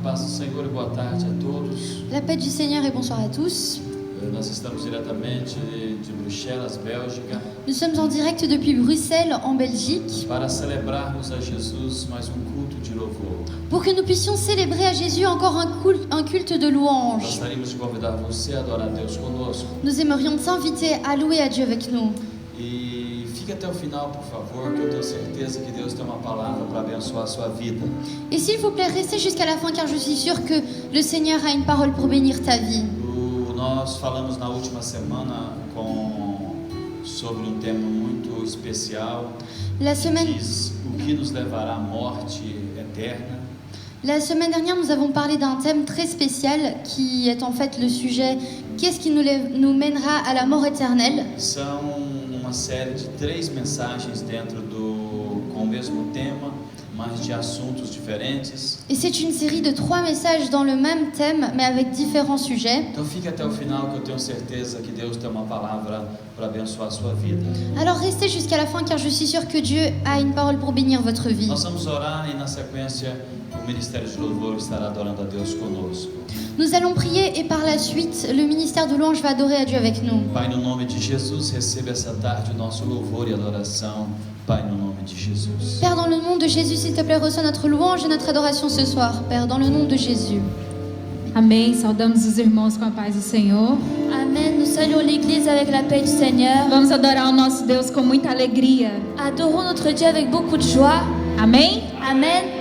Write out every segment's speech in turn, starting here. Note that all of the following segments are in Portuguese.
paz do Senhor e boa tarde a todos. La paix du Seigneur et bonsoir à tous. Nós estamos diretamente de Bruxelas, Bélgica, Nous sommes en direct depuis Bruxelles, en Belgique, para celebrarmos a Jesus mais culto de louvor. pour que nous puissions célébrer à Jésus encore un culte de louange. Gostaríamos de convidar você a adorar a Deus conosco. Nous aimerions t'inviter à louer à Dieu avec nous. E fique até o final, por favor, que eu tenho certeza que Deus tem uma palavra para abençoar a sua vida. Et s'il vous plaît, restez jusqu'à la fin car je suis sûre que le Seigneur a une parole pour bénir ta vie. Nós falamos na última semana sobre tema muito especial. La semaine Diz o que nos levará à morte eterna. La semaine dernière, nous avons parlé d'un thème très spécial qui est en fait le sujet « Qu'est-ce qui nous mènera à la mort éternelle ?» São uma série de 3 mensagens com o mesmo tema, mas de assuntos diferentes. Et c'est une série de 3 messages dans le même thème, mais avec différents sujets. Então fique até o final que eu tenho certeza que Deus tem uma palavra para abençoar a sua vida. Alors restez jusqu'à la fin car je suis sûre que Dieu a une parole pour bénir votre vie. Nós vamos orar e na sequência o Ministério de Louvor estará adorando a Deus conosco. Nous allons prier et par la suite, le ministère de louange va adorer à Dieu avec nous. Pai, no nome de Jesus, receba essa tarde o nosso louvor e adoração. Pai, no nome de Jesus. Père, dans le nom de Jésus, s'il te plaît, reçois notre louange et notre adoration ce soir. Père, dans le nom de Jésus. Amém. Saudamos os irmãos com a paz do Senhor. Amen. Nous saluons l'Église avec la paix du Seigneur. Vamos adorar o nosso Deus com muita alegria. Adorons notre Dieu avec beaucoup de joie. Amém? Amen.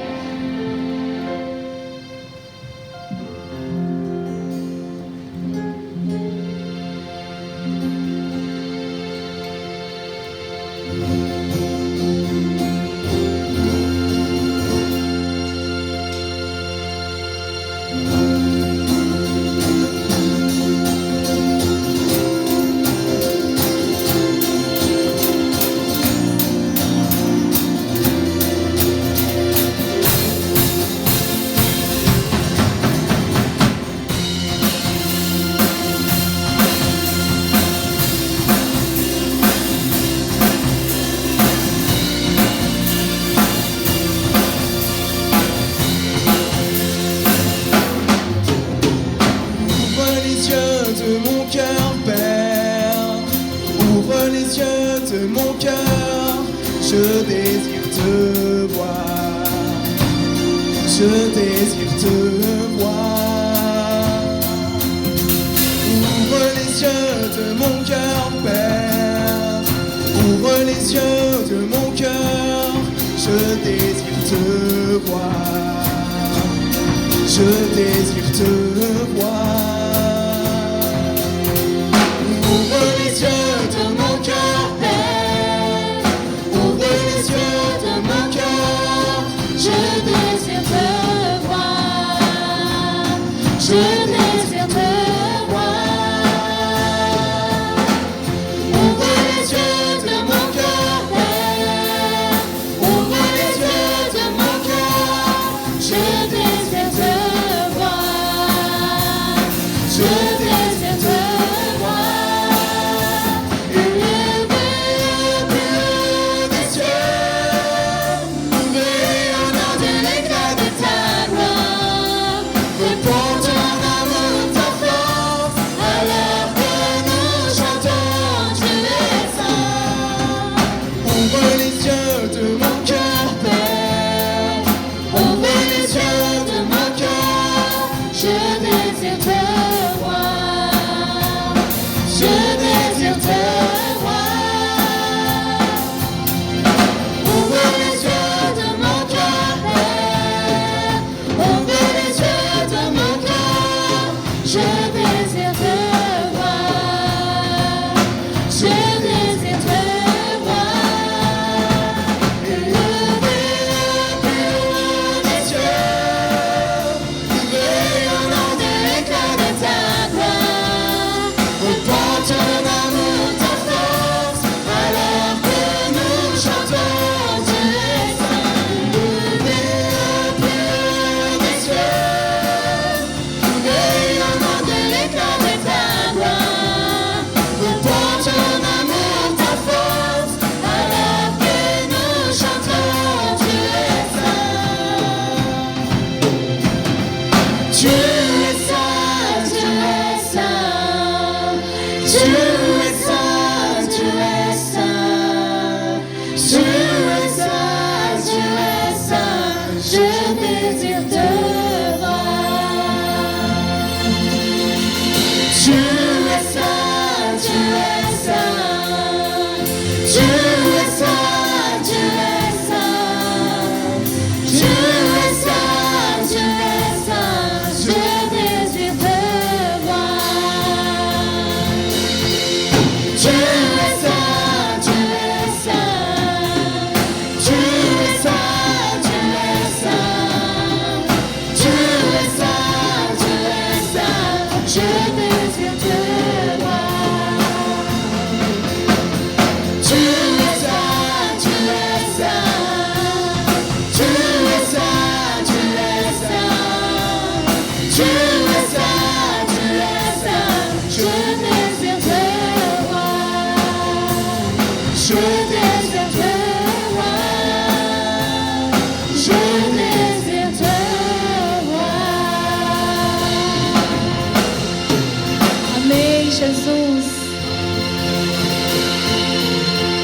Répondre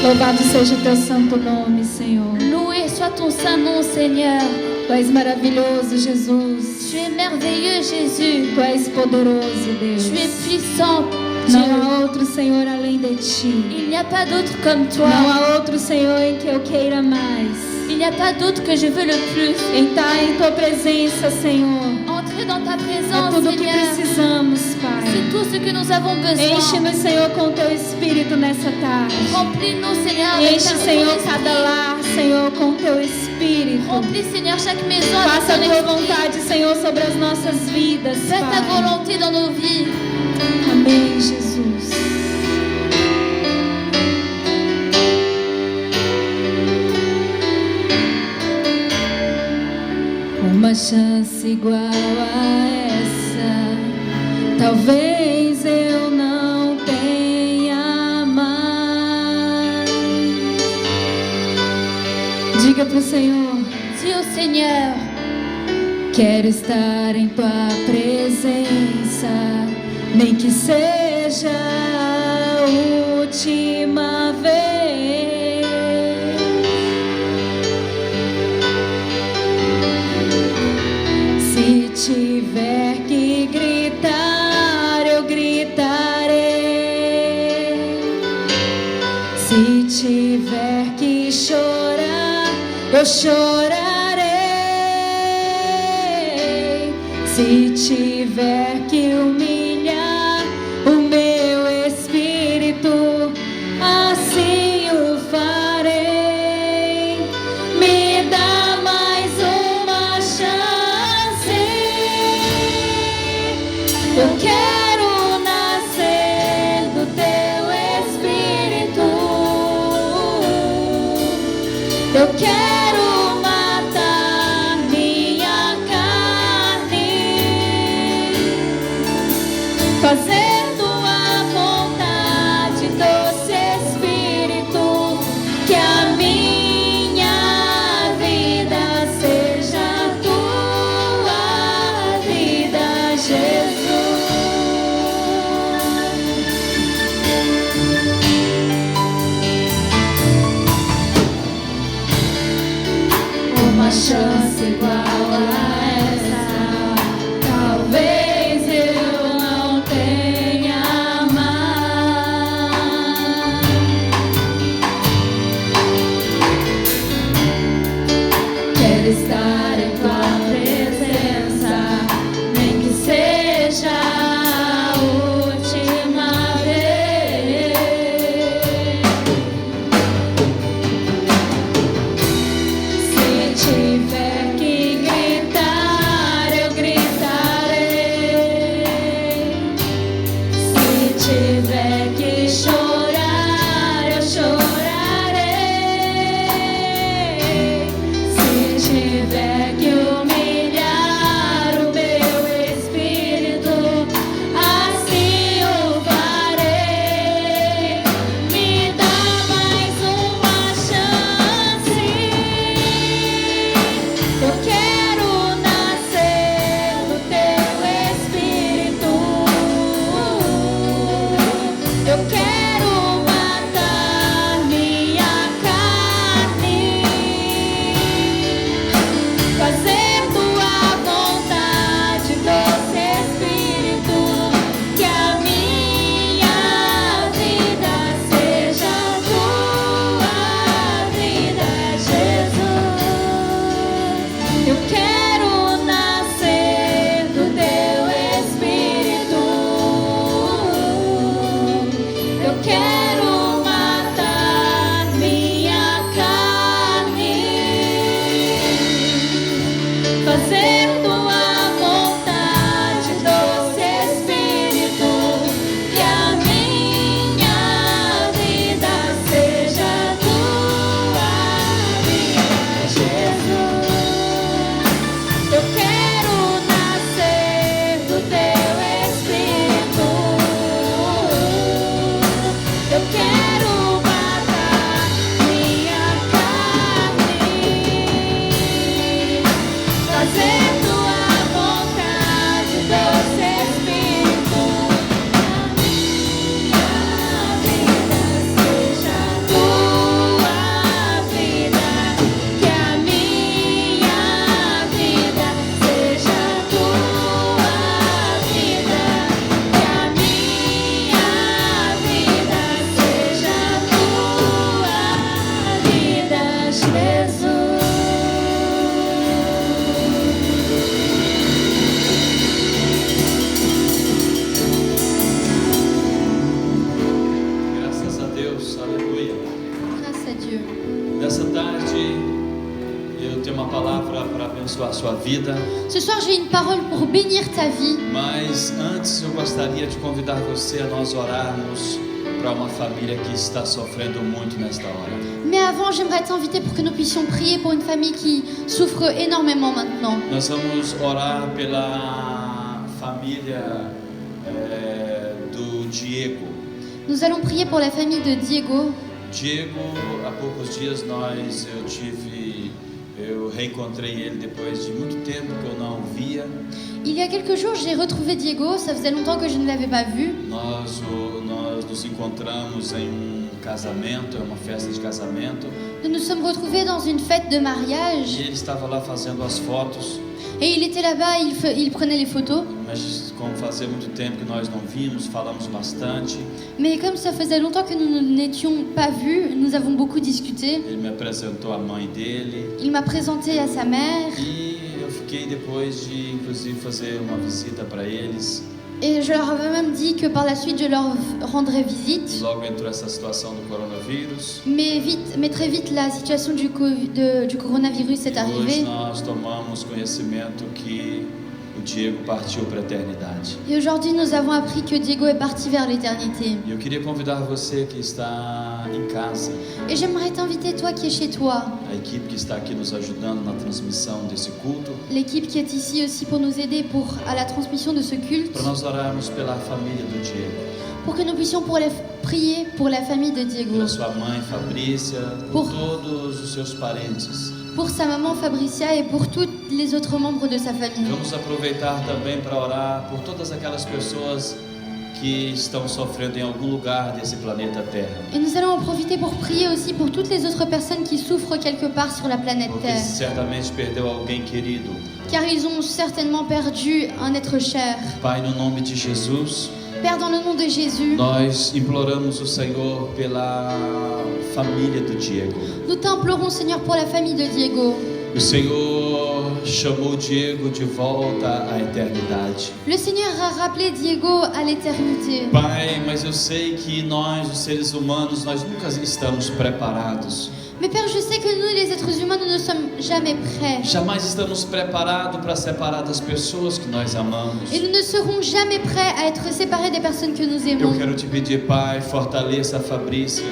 Louvado seja o teu santo nome, Senhor. Loué soit ton saint nom, Seigneur. Tu és maravilhoso, Jesus. Tu es merveilleux, Jésus. Tu és poderoso, Deus. Tu es puissant, Não Dieu. há outro Senhor além de ti. Il n'y a pas d'autre comme toi. Não há outro Senhor em que eu queira mais. Il n'y a pas d'autre que je veux le plus. Entrar em tua presença, Senhor. Entrer dans ta É présence, tudo o que Seigneur. precisamos, Pai. C'est tout ce que nous avons besoin. Enche-nos, Senhor, com teu Espírito nessa tarde. Remplis-nous, Seigneur, avec Enche, ton Senhor, esprit. cada lar, Senhor, com teu Espírito. Remplis, Seigneur, chaque maison avec Faça a ton tua esprit. vontade, Senhor, sobre as nossas vidas, Fais ta Pai. volonté dans nos vies. Amém, Jesus. Uma chance igual a essa, talvez eu não tenha mais. Diga pro Senhor: Dis au Seigneur, quero estar em tua presença, nem que seja a última vez. Se tiver que gritar, eu gritarei. Se tiver que chorar, eu chorarei. Se tiver que humilhar o meu espírito, assim o farei. Me dá mais uma chance. Eu quero nascer do teu espírito. Eu quero matar minha carne, fazendo a vontade doce Espírito, que a minha vida seja a tua vida, Jesus. Uma chance igual a essa, talvez eu não tenha vida. Ce soir, j'ai une parole pour bénir ta vie. Mas antes eu gostaria de convidar você a nós orarmos para uma família que está sofrendo muito nesta hora. Mais avant, j'aimerais t'inviter pour que nous puissions prier pour une famille qui souffre énormément maintenant. Nós vamos orar pela família do Diego. Nous allons prier pour la famille de Diego. Diego, há poucos dias eu reencontrei ele depois de muito tempo que eu não o via. Il y a quelques jours, j'ai retrouvé Diego. Ça faisait longtemps que je ne l'avais pas vu. Nós nos encontramos em casamento, é uma festa de casamento. Nous nous sommes retrouvés dans une fête de mariage. E ele estava lá fazendo as fotos. Et il était là-bas, il prenait les photos. Mas como fazia muito tempo que nós não vimos, falamos bastante. Mais comme ça faisait longtemps que nous n'étions pas vus, nous avons beaucoup discuté. Ele me apresentou a mãe dele. Il m'a présenté à sa mère. E eu fiquei depois de, inclusive, fazer uma visita para eles. Et je leur avais même dit que par la suite, je leur rendrais visite. Logo entrou essa situação do coronavírus. Mais très vite, la situation du coronavirus est Hoje arrivée. nós tomamos conhecimento que o Diego partiu para a eternidade. Et aujourd'hui, nous avons appris que Diego est parti vers l'éternité. E eu queria convidar você que está em casa, Et j'aimerais t'inviter, toi qui es chez toi, a equipe que está aqui nos ajudando na transmissão desse culto, l'équipe qui est ici aussi pour nous aider à la transmission de ce culte, para nós orarmos pela família do Diego, pour que nous puissions prier pour la famille de Diego, pela sua mãe Fabrícia, por todos os seus parentes. pour sa maman Fabricia et pour tous les autres membres de sa famille. Vamos aproveitar também para orar por todas aquelas pessoas que estão sofrendo em algum lugar desse planeta Terra. Et nous allons en profiter pour prier aussi pour toutes les autres personnes qui souffrent quelque part sur la planète Porque Terre, certamente perdeu alguém querido. car ils ont certainement perdu un être cher. Pai, no nome de Jesus, Père, dans le nom de Jésus, nós imploramos o Senhor pela família do Diego. nous t'implorons, Seigneur, pour la famille de Diego. O Senhor chamou Diego de volta à eternidade. Le Seigneur a rappelé Diego à l'éternité. Pai, mas eu sei que nós, os seres humanos, nós nunca estamos preparados. Mais Père, je sais que nous, les êtres humains, nous ne sommes jamais prêts. Jamais estamos preparados para separar das pessoas que nós amamos. Et nous ne serons jamais prêts à être séparés des personnes que nous Eu aimons. quero te pedir, Pai, fortaleça a Fabrícia,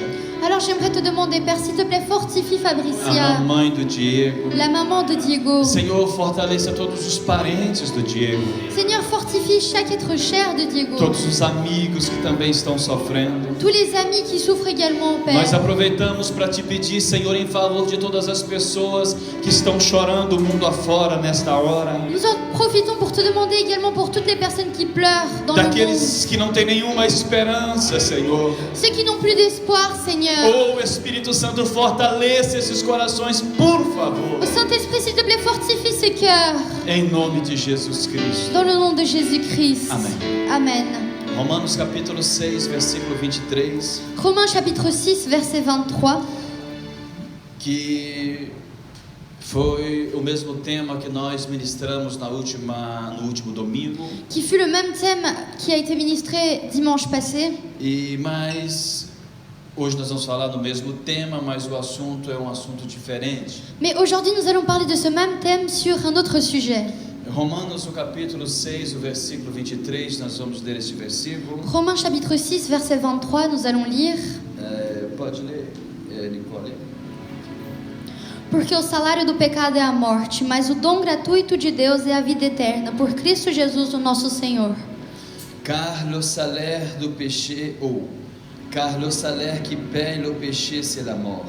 Alors j'aimerais te demander, Père, s'il te plaît, fortifie a Fabricia, mamãe do Diego. la maman de Diego. Senhor, fortaleça todos os parentes do Diego, Seigneur, fortifie chaque être cher de Diego. todos os amigos que também estão sofrendo. Tous les amis qui souffrent également, Nós Père. aproveitamos para te pedir, Senhor, em favor de todas as pessoas que estão chorando o mundo afora nesta hora. Nous en profitons pour te demander également pour toutes les personnes qui pleurent dans le monde. Daqueles que não têm nenhuma esperança, Senhor. Ceux qui n'ont plus d'espoir, Seigneur. Oh, Espírito Santo, fortaleça esses corações, por favor. Au Saint-Esprit, s'il te plaît, fortifie ces cœurs. Em nome de Jesus Cristo. Dans le nom de Jésus-Christ. Amen. Amen. Romanos capítulo 6, versículo 23. Romains chapitre 6, verset 23. Que foi o mesmo tema que nós ministramos no último domingo. Qui fut le même thème qui a été ministré dimanche passé. Mas hoje nós vamos falar do mesmo tema, mas o assunto é um assunto diferente. Mais aujourd'hui, nous allons parler de ce même thème sur un autre sujet. Romanos, o capítulo 6, o versículo 23, nós vamos ler esse versículo. Romains chapitre 6, verset 23, nous allons lire. Pode ler, Nicole. Porque o salário do pecado é a morte, mas o dom gratuito de Deus é a vida eterna, por Cristo Jesus, o nosso Senhor. Car le salaire du péché, car le salaire qui paye le péché, c'est la mort.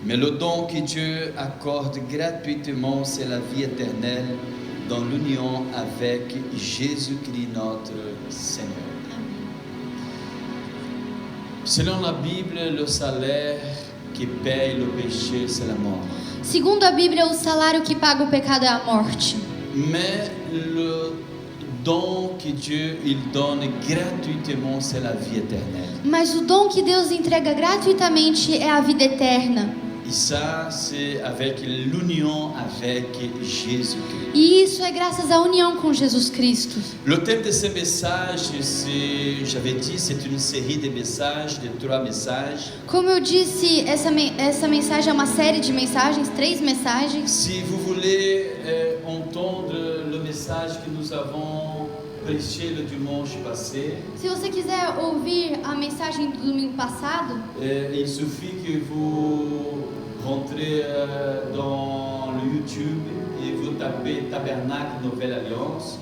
Mais le don que Dieu accorde gratuitement, c'est la vie éternelle dans l'union avec Jésus-Christ notre Seigneur. Selon la Bible, le salaire que paye le péché, c'est la mort. Segundo a Bíblia, o salário que paga o pecado é a morte. Mais le don que Dieu il donne gratuitement, c'est la vie éternelle. Mas o dom que Deus entrega gratuitamente é a vida eterna. Et ça, c'est avec l'union avec Jésus-Christ. E isso é graças à união com Jesus Cristo. Le thème de ce message, j'avais dit, c'est une série de messages, de 3 messages. Como eu disse, essa mensagem é uma série de mensagens, 3 mensagens. Si vous voulez entendre le message que nous avons prêché le dimanche passé, Se você quiser ouvir a mensagem do domingo passado, il suffit que vous rentrez dans le YouTube et vous tapez Tabernacle Nouvelle Alliance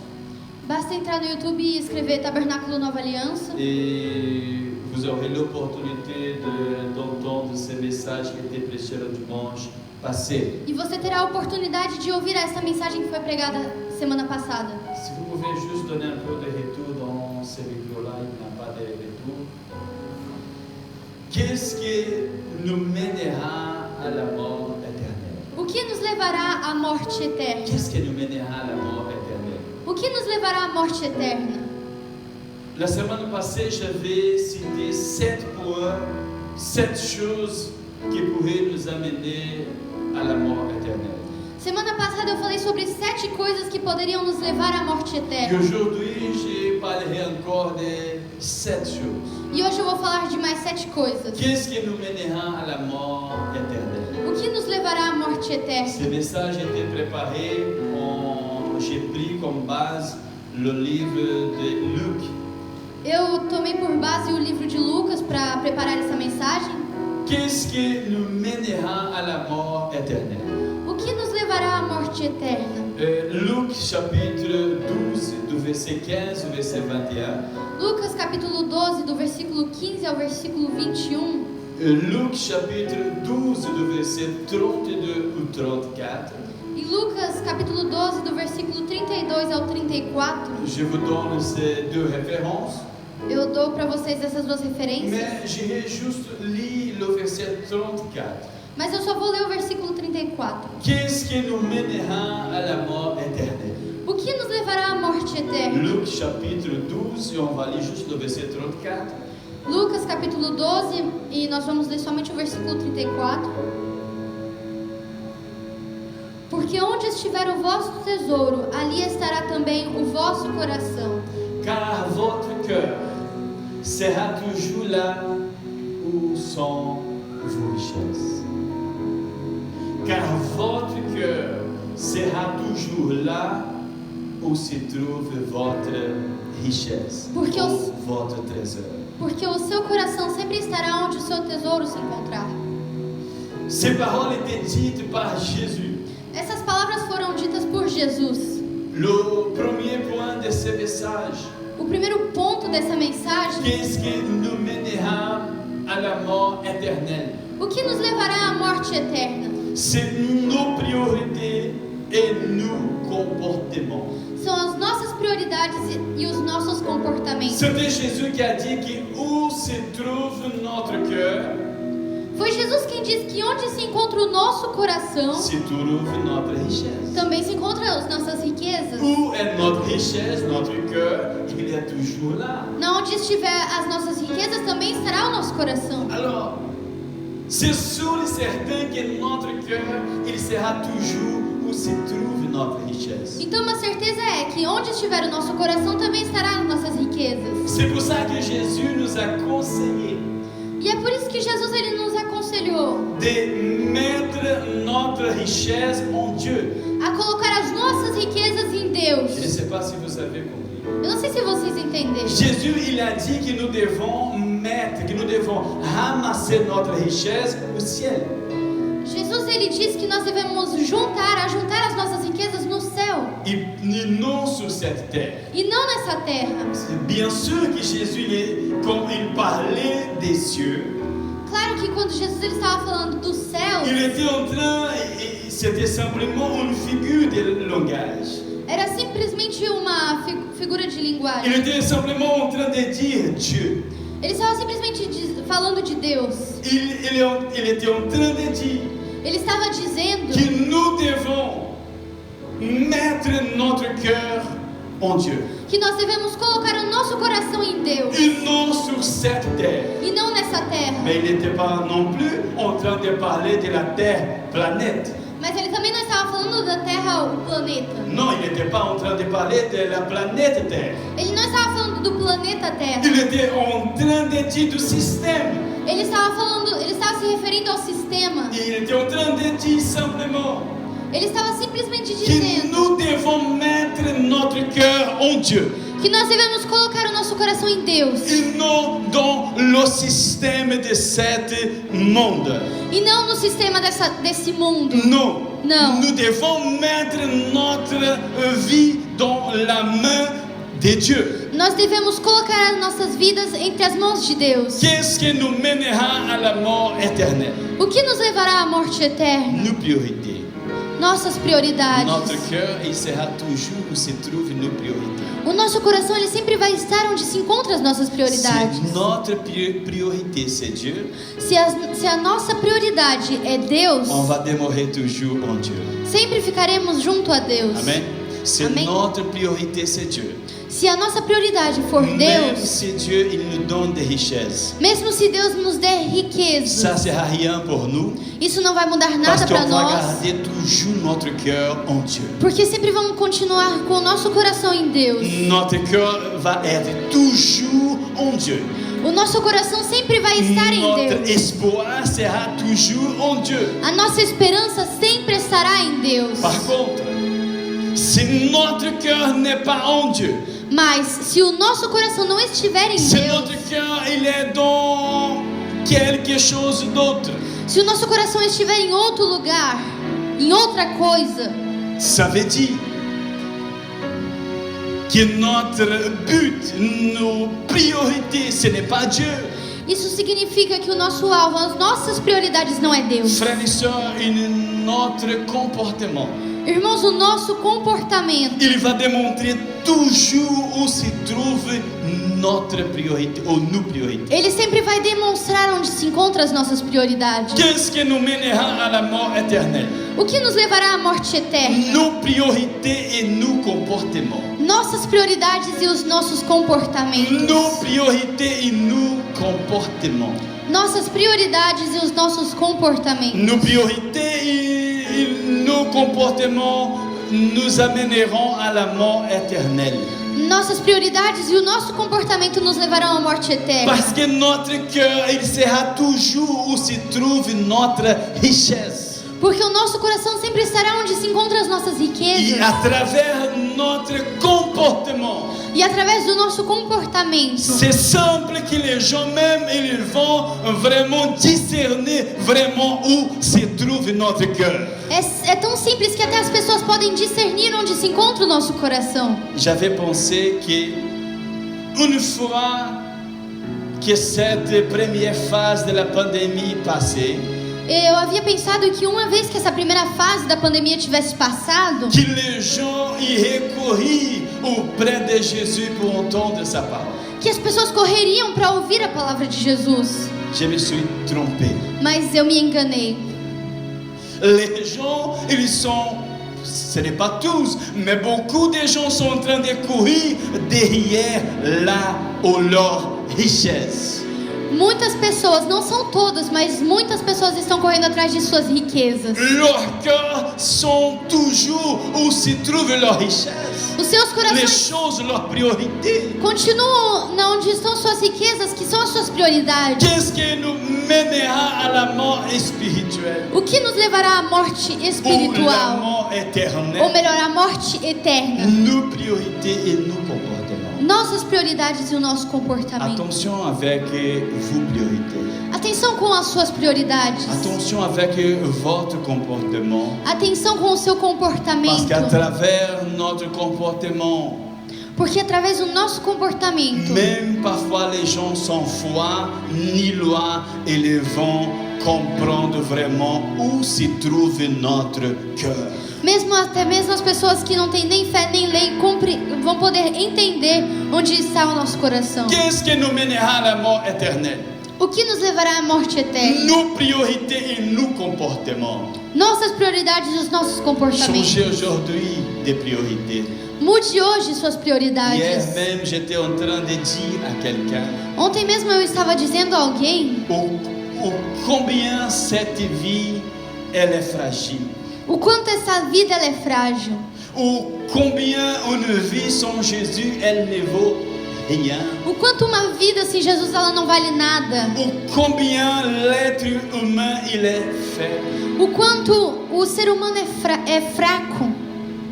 basta entrar no YouTube e escrever Tabernáculo Nova Aliança. et vous aurez l'opportunité d'entendre ces messages qui étaient prêchés le dimanche passé. E você terá a oportunidade de ouvir essa mensagem que foi pregada semana passada. Si vous pouvez juste donner un peu de retour dans ces vidéos-là, il n'y a pas de retour. Qu'est-ce qui nous mènera à la mort éternelle? O que nos levará à morte eterna? Qu'est-ce qui nous mènera à la mort éternelle? O que nos levará à morte eterna? La semaine passée, j'avais cité 7 points, 7 choses qui pourraient nous amener à la mort éternelle. Semana passada eu falei sobre 7 coisas que poderiam nos levar à morte Et eterna. aujourd'hui, je parlerai encore de 7 choses. E hoje eu vou falar de mais 7 coisas. Qu'est-ce qui nous mènera à la mort éternelle? O que nos levará à morte eterna? Ce message était préparé, j'ai pris comme base le livre de Luc. Eu tomei por base o livro de Lucas para preparar essa mensagem. Qu'est-ce qui nous mènera à la mort éternelle? O que nos levará à morte eterna? Luc chapitre 12, du verset 15 au verset 21. Lucas capítulo 12, do versículo 15 ao versículo 21. Luc chapitre 12, du verset 32 au 34. E Lucas capítulo 12, do versículo 32 ao 34. Je vous donne ces 2 références. Eu dou para vocês essas 2 referências. Mais j'irai juste lire le verset 34. Mas eu só vou ler o versículo 34. Qu'est-ce qui nous mènera à la mort éternelle? O que nos levará à morte eterna? Luc chapitre 12, et on va lire juste le verset 34. Lucas capítulo 12, e nós vamos ler somente o versículo 34. Porque onde estiver o vosso tesouro, ali estará também o vosso coração. Car votre cœur sera toujours là où sont vos richesses. Car votre cœur sera toujours là où se trouve votre richesse, Porque ou votre trésor. Porque o seu coração sempre estará onde o seu tesouro se encontrar. Ces paroles étaient dites par Jésus. Essas palavras foram ditas por Jesus. Le premier point de ce message, O primeiro ponto dessa mensagem: qu'est-ce qui nous mènera à la mort éternelle? o que nos levará à morte eterna? C'est nos priorités et nos comportements. São as nossas prioridades e os nossos comportamentos. C'était Jésus qui a dit que où se trouve notre cœur, Foi Jesus quem disse que onde se encontra o nosso coração, se trouve notre richesse. também se encontram as nossas riquezas. Où est notre richesse, notre cœur, il est toujours là. Na onde estiver as nossas riquezas, também estará o nosso coração. Alors, c'est sûr et certain que notre cœur, il sera toujours où se trouve notre richesse. Então, uma certeza é que onde estiver o nosso coração, também estará as nossas riquezas. C'est pour ça que Jésus nous a conseillé E é por isso que Jesus ele nos aconselhou de mettre notre richesse en Dieu. a colocar as nossas riquezas em Deus. Je ne sais pas si vous avez compris. Eu não sei se vocês entenderam. Jésus, il a dit que nous devons mettre, que nous devons ramasser notre richesse au ciel. Jesus ele disse que nós devemos ajuntar as nossas riquezas no céu Et non sur cette terre. e não nessa terra. Bien sûr que Jésus, quand il parlait des cieux, Claro que quando Jesus ele estava falando do céu, il était en train, et c'était simplement une figure de langage. era simplesmente uma figura de Il linguagem. était simplement en train de dire Dieu. Ele estava simplesmente falando de Deus. Il était en train de dire Ele estava dizendo que nous devons mettre notre cœur en Dieu. que nós devemos colocar o nosso coração em Deus Et non sur cette terre. e não nessa terra. Mais il n'était pas non plus en train de parler de la terre, planète. Mas ele também não estava falando da terra, o planeta. Non, il n'était pas en train de parler de la planète Terre. Ele não estava falando do planeta Terra. Il était en train de dire du système. Ele estava se referindo ao sistema. Il était en train de dire simplement Ele estava simplesmente que dizendo nous devons mettre notre cœur en Dieu que nós devemos colocar o nosso coração em Deus et non dans le système de ce monde. e não no sistema desse mundo. Non. Non. Nous devons mettre notre vie dans la main de Dieu. Nós devemos colocar as nossas vidas entre as mãos de Deus. Qu'est-ce qui nous mènera à la mort éternelle? O que nos levará à morte eterna? Nos priorités. Nossas prioridades. Notre cœur, il sera toujours où se trouvent nos priorités. O nosso coração, ele sempre vai estar onde se encontram as nossas prioridades. Si notre priorité c'est Dieu, Se a nossa prioridade é Deus, on va demeurer toujours en Dieu. sempre ficaremos junto a Deus. Amen. Si Amen. notre priorité c'est Dieu, Se a nossa prioridade for même Deus, si Dieu il nous donne des richesses, mesmo se Deus nos der riqueza, ça sera rien pour nous, isso não vai mudar parce nada para qu'on va nós, garder toujours notre cœur en Dieu. porque sempre vamos continuar com o nosso coração em Deus. Notre cœur va être toujours en Dieu. O nosso coração sempre vai estar em Notre Deus. espoir sera toujours en Dieu. A nossa esperança sempre estará em Deus. Par contre, si notre cœur n'est pas en Dieu, Mas se o nosso coração não estiver em si Deus, notre cœur il est dans quelque chose d'autre, se o nosso coração estiver em outro lugar, em outra coisa, ça veut dire que notre but, nos priorités, ce n'est pas Dieu. isso significa que o nosso alvo, as nossas prioridades não é Deus. Frères et sœurs, notre comportement, Irmãos, o nosso comportamento, il va démontrer toujours où se trouve notre priorité ou nos priorités. ele sempre vai demonstrar onde se encontram as nossas prioridades. Qu'est-ce qui nous mènera à la mort éternelle? O que nos levará à morte eterna? Nos priorités et nos comportements. Nossas prioridades e os nossos comportamentos. Nos priorités et nos comportements. Nossas prioridades e os nossos comportamentos. Nos priorités et nos comportements nous amèneront à la mort éternelle. Nossas prioridades e o nosso comportamento nos levarão à morte eterna. Parce que notre cœur, il sera toujours où se trouve notre richesse. Porque o nosso coração sempre estará onde se encontram as nossas Et riquezas. à travers notre comportement, E através do nosso comportamento. c'est simple que les gens même, ils vont vraiment discerner vraiment où se trouve notre cœur. É tão simples que até as pessoas podem discernir onde se encontra o nosso coração. J'avais pensé que une fois que cette première phase de la pandémie passée, Eu havia pensado que uma vez que essa primeira fase da pandemia tivesse passado, que les gens y recourent auprès de Jésus pour entendre sa parole. que as pessoas correriam para ouvir a palavra de Jesus. Je me suis trompé. Mas eu me enganei. Les gens, ils sont, ce n'est pas tous, mais beaucoup de gens sont en train de courir derrière leur richesse. Muitas pessoas, não são todas, mas muitas pessoas estão correndo atrás de suas riquezas. Leurs cœurs sont toujours où se trouve leur richesse. Os seus Les corações choses, leurs priorités. continuam onde estão suas riquezas, que são as suas prioridades. Qu'est-ce qui nous mènera à la mort spirituelle O que nos levará à morte ou la espiritual? mort Ou éternelle? melhor, à morte eterna. Nos priorités et nos comportements. Nossas prioridades e o nosso comportamento. Attention avec vos priorités. Atenção com as suas prioridades. Attention avec votre comportement. Atenção com o seu Parce comportamento. qu'à travers notre comportement, Porque através do nosso comportamento, même parfois les gens sans foi ni loi, ils vont comprendre vraiment où se trouve notre cœur. até mesmo as pessoas que não têm nem fé nem lei vão poder entender onde está o nosso coração. Qu'est-ce qui nous mènera à la mort éternelle? O que nos levará à morte eterna? Nos priorités et nos comportements. Nossas prioridades e os nossos comportamentos. Changer aujourd'hui des priorités. Mude hoje suas Hier prioridades. même, j'étais en train de dire à quelqu'un Ontem mesmo eu estava dizendo a alguém combien cette vie, elle est fragile. o quanto essa vida ela é frágil. Ou combien une vie sans Jésus, elle ne vaut rien. O quanto uma vida sem Jesus ela não vale nada. Ou combien l'être humain, il est faible. O quanto o ser humano é fraco.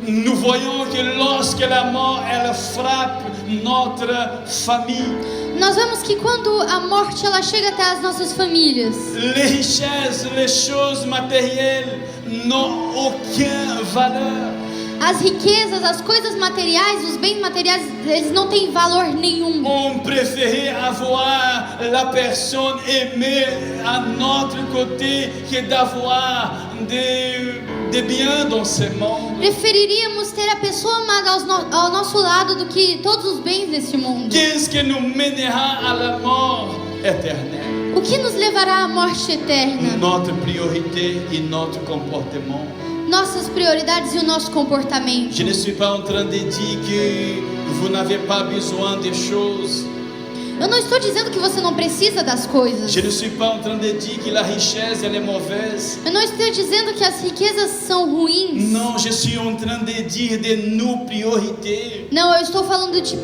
Nous voyons que lorsque la mort, elle frappe notre famille, Nós vemos que quando a morte ela chega até as nossas famílias, les richesses, les choses matérielles n'ont aucune valeur. as riquezas, as coisas materiais, os bens materiais, eles não têm valor nenhum. On préférait avoir la personne aimée à notre côté que d'avoir des biens dans ce monde. Preferiríamos ter a pessoa amada ao nosso lado do que todos os bens desse mundo. Qu'est-ce qui nous mènera à la mort éternelle? O que nos levará à morte eterna? Notre priorité et notre comportement. Nossas prioridades e o nosso comportamento. Je ne suis pas en train de dire que vous n'avez pas besoin des choses. Eu não estou dizendo que você não precisa das coisas. Je ne suis pas en train de dire que la richesse elle est mauvaise. Eu não estou dizendo que as riquezas são ruins. Non, je suis en train de dire de nos priorités. Não, eu estou falando de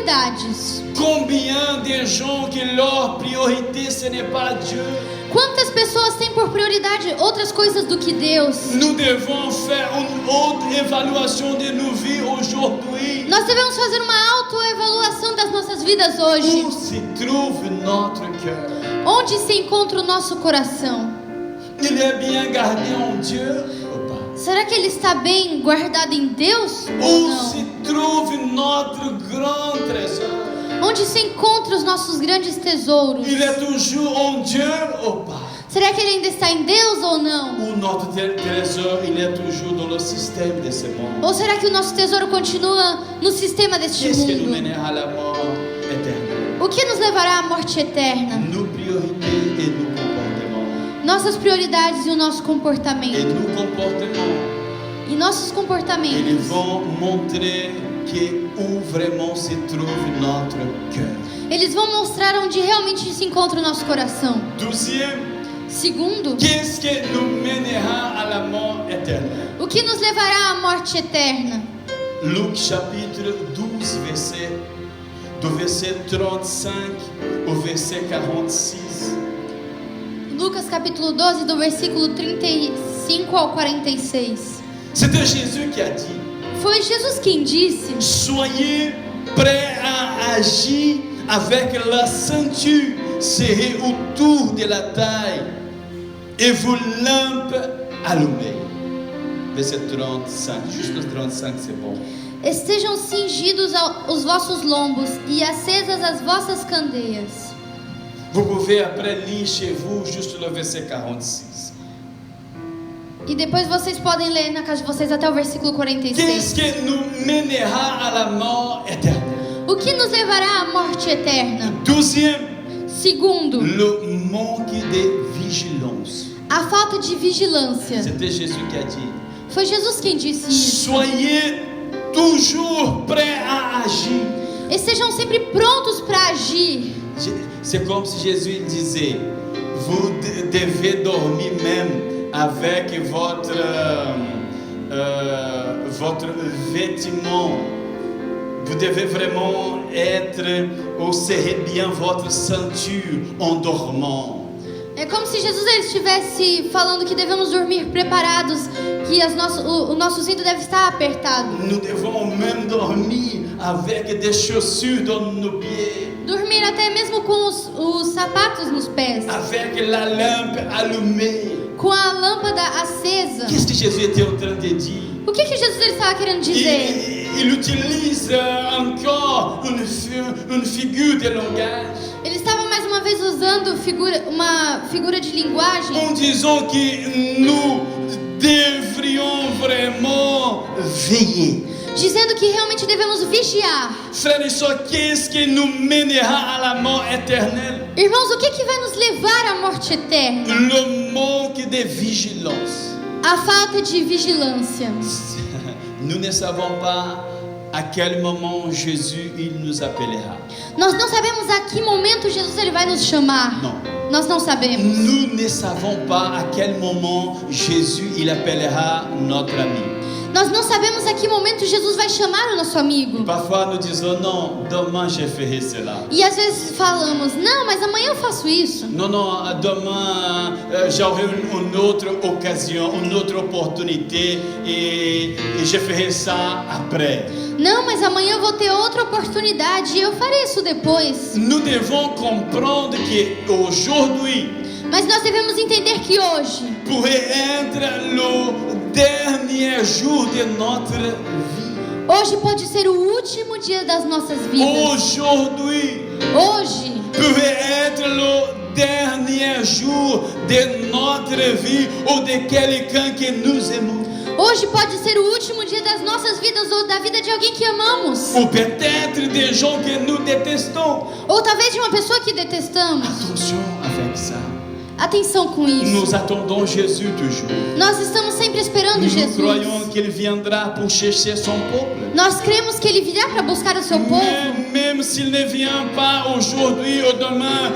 prioridades. Combien de gens que leur priorité ce n'est pas Dieu. Quantas pessoas têm por prioridade outras coisas do que Deus? Nous devons faire une haute évaluation de nos vies aujourd'hui. Nós devemos fazer uma autoavaliação das nossas vidas hoje. Où se trouve notre cœur? Onde se encontra o nosso coração? Il est bien gardé en Dieu ou pas? Será que ele está bem guardado em Deus ou Où não? se trouve notre grand trésor? Onde se encontram os nossos grandes tesouros? Il est toujours en Dieu ou pas? Será que ele ainda está em Deus ou não? Ou notre trésor, il est toujours dans le système de ce monde? Ou será que o nosso tesouro continua no sistema deste Qu'est-ce qui nous mundo? mènera à la mort éternelle? O que nos levará à morte eterna? Nos priorités et nos comportements. Nossas prioridades e o nosso Et comportamento. nos comportements, E nossos ils comportamentos. vont montrer où vraiment se trouve notre cœur. Eles vão mostrar onde realmente se encontra o nosso coração. Deuxième, Segundo, qu'est-ce qui nous mènera à la mort éternelle? o que nos levará à morte eterna? Luc chapitre 12, do verset 35 au verset 46. Lucas capítulo 12, do versículo 35 ao 46. C'était Jésus qui a dit: Foi Jesus quem disse: soyez prêts à agir avec la ceinture serrée autour de la taille et vos lampes allumées. Verset 35, juste le 35 c'est bon. Estejam cingidos os vossos lombos e acesas as vossas candeias. Vous pouvez après lire chez vous juste le verset 46. E depois vocês podem ler na casa de vocês até o versículo Qu'est-ce 46. qui nous mènera à la mort éternelle? O que nos levará à morte eterna? Deuxième, Segundo, le manque de vigilance. a falta de vigilância. C'était Jésus qui a dit: Foi Jesus quem disse isso. soyez toujours prêts à agir. Estejam sempre prontos para agir. C'est comme si Jésus disait: vous devez dormir même avec votre vêtement. Vous devez vraiment être ou serrer bien votre ceinture en dormant. É como se Jesus ele estivesse falando que devemos dormir preparados, que o nosso cinto deve estar apertado. Nous devons même dormir avec des chaussures dans nos pieds, Dormir até mesmo com os sapatos nos pés, avec la lampe allumée. com a lâmpada acesa. Qu'est-ce que Jésus était en train de dire? O que Jesus ele estava querendo dizer? Il utilise encore une figure de langage Ele estava mais uma vez usando uma figura de linguagem, en disant que nous devrions vraiment veiller. dizendo que realmente devemos vigiar. Frères et sœurs, qu'est-ce qui nous mènera à la mort éternelle? Irmãos, o que vai nos levar à morte eterna? Le manque de vigilance. A falta de vigilância. Nous ne savons pas à quel moment Jésus il nous appellera. Nós não sabemos a que momento Jesus ele vai nos chamar. Non. Nós não sabemos. Nous ne savons pas à quel moment Jésus il appellera notre ami. Nós não sabemos a que momento Jesus vai chamar o nosso amigo. Parfois nous disons non, demain je ferai cela. E às vezes falamos, não, mas amanhã eu faço isso. Non, non, demain j'aurai une autre occasion, une autre opportunité et je ferai ça après. Não, mas amanhã eu vou ter outra oportunidade e eu farei isso depois. Nous devons comprendre qu'aujourd'hui Mas nós devemos entender que hoje pourrait être le dernier jour de notre vie. Hoje pode ser o último dia das nossas vidas. Aujourd'hui Hoje pourrait être le dernier jour de notre vie ou de quelqu'un que nous aimons. Hoje pode ser o último dia das nossas vidas ou da vida de alguém que amamos. Ou peut-être des gens que nous détestons. Ou talvez de uma pessoa que detestamos. Attention avec ça. Atenção com isso. Nous attendons Jésus toujours. Nós estamos sempre esperando Nous Jesus. croyons qu'il viendra pour chercher son peuple. Nós cremos que Ele virá para buscar o seu povo. Même s'il ne vient pas aujourd'hui ou demain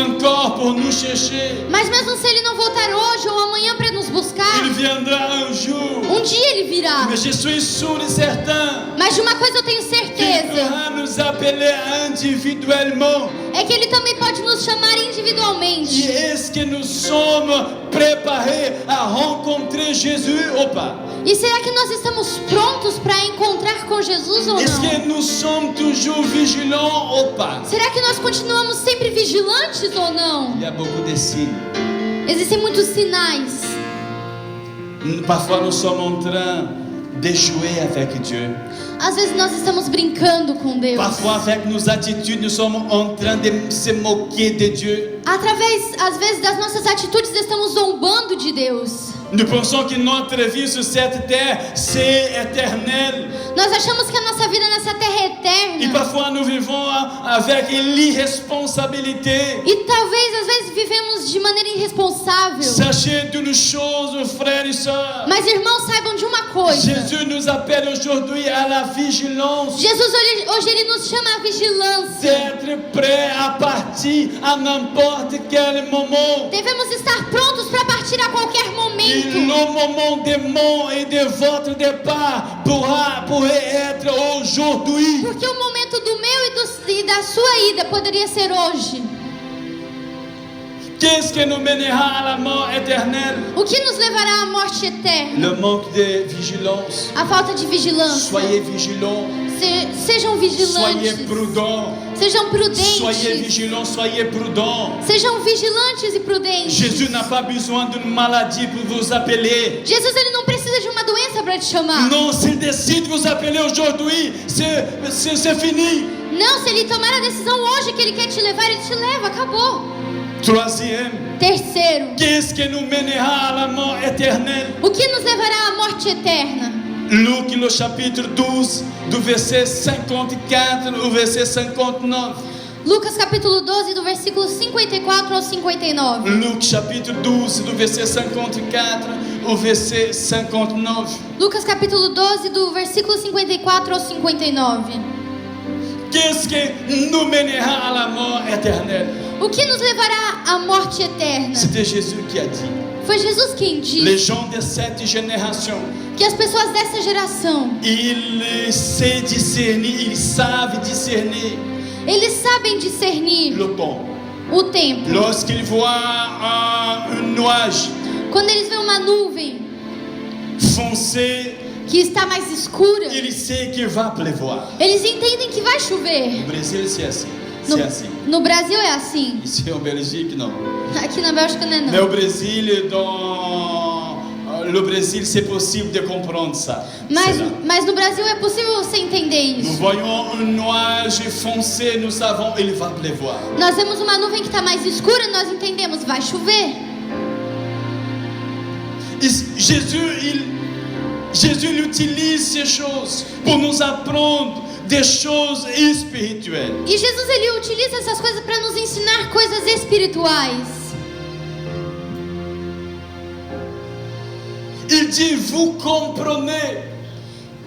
encore pour nous chercher, Mas mesmo se Ele não voltar hoje ou amanhã para nos buscar, il viendra un jour. um dia Ele virá. Mais je suis sûr et certain Mas de uma coisa eu tenho qu'il certeza, pourra nous appeler individuellement. é que Ele também pode nos chamar Et individualmente. est-ce que nous sommes préparés à rencontrer Jésus ou pas? E será que nós estamos prontos para encontrar com Jesus ou Est-ce não? que nous sommes toujours vigilants ou pas? Será que nós continuamos sempre vigilantes ou não? Il y a beaucoup de signes. Existem muitos sinais. Parfois nous sommes en train de jouer avec Dieu. Às vezes nós estamos brincando com Deus. Parfois avec nos attitudes nous sommes en train de se moquer de Dieu. Às vezes das nossas atitudes estamos zombando de Deus. Nous pensons que notre vie sur cette terre c'est éternel. Nós achamos que a nossa vida nessa terra é Et eterna. parfois nous vivons avec l'irresponsabilité. E talvez às vezes vivemos de maneira irresponsável. Sachez d'une chose, frères et sœurs. Mas irmãos, saibam de uma coisa. Jésus nous appelle aujourd'hui à la vigilance. Jesus hoje ele nos chama à vigilância. D'être prêt à partir à n'importe quel moment. Devemos estar prontos para partir a qualquer Et momento. le moment de mon et de votre départ pourrait être aujourd'hui. Porque o momento do meu e da sua ida poderia ser hoje. Qu'est-ce qui nous mènera à la mort éternelle? O que nos levará à morte eterna? Le manque de vigilance. A falta de vigilância. Soyez vigilants. Sejam Soyez vigilantes. prudents. Sejam Soyez prudentes. vigilants, soyez prudents. Sejam vigilantes e prudentes. Jésus n'a pas besoin d'une maladie pour vous appeler. Jesus ele não precisa de uma doença para te chamar. Non, s'il décide de vous appeler aujourd'hui, c'est fini. Não, se ele tomar a decisão hoje que ele quer te levar, ele te leva, acabou. Troisième, Terceiro, qu'est-ce qui nous mènera à la mort éternelle? o que nos levará à morte eterna? Luc, le chapitre 12, du verset 54 au verset 59. Lucas capítulo 12, do versículo 54 ao 59. Luc, chapitre 12, du verset 54 au verset 59. Lucas capítulo 12, do versículo 54 ao 59. Qu'est-ce qui nous mènera à la mort éternelle? O que nos levará à morte eterna? C'était Jésus qui a dit. Foi Jesus quem Les disse gens de cette génération, que as pessoas dessa geração, ils savent discerner eles sabem discernir le temps. o tempo. Lorsqu'ils voient un nuage Quando eles veem uma nuvem foncé, que está mais escura, ils savent qu'il va pleuvoir. eles entendem que vai chover. Au Brésil, c'est assim. No, C'est assim. no Brasil é assim. Ici en Belgique, non. Aqui na Bélgica não é Mais não. au Brésil, dans le Brésil, c'est possible de comprendre ça. Cela. Mas no Brasil é possível você entender Nous isso. voyons un nuage foncé, nous savons il va pleuvoir. Nós vemos uma nuvem que está mais escura, nós entendemos, vai chover. Jésus il utilise ces choses pour nous apprendre des choses spirituelles. E Jesus ele utiliza essas coisas para nos ensinar coisas espirituais. Il dit, vous comprenez.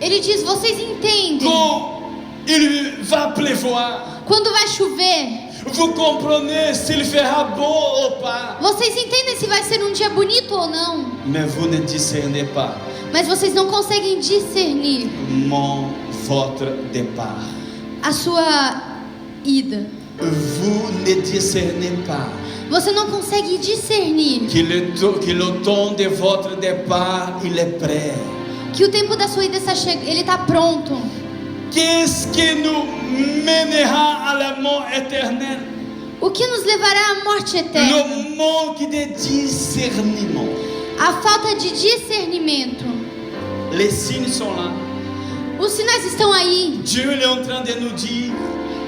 Ele diz: vocês entendem? Quand il va pleuvoir, Quando vai chover, vous comprenez s'il fera beau ou pas. vocês entendem se vai ser um dia bonito ou não. Mais vous ne discernez pas Mas vocês não conseguem discernir votre départ. a sua ida. Vous ne discernez pas Você não consegue discernir que le temps de votre départ, il est prêt. que o tempo da sua ida ele está pronto. Qu'est-ce qui nous mènera à la mort éternelle? O que nos levará à morte eterna? Le manque de discernement. A falta de discernimento. Les signes sont là. Os sinais estão aí. Dieu est en train de nous dire,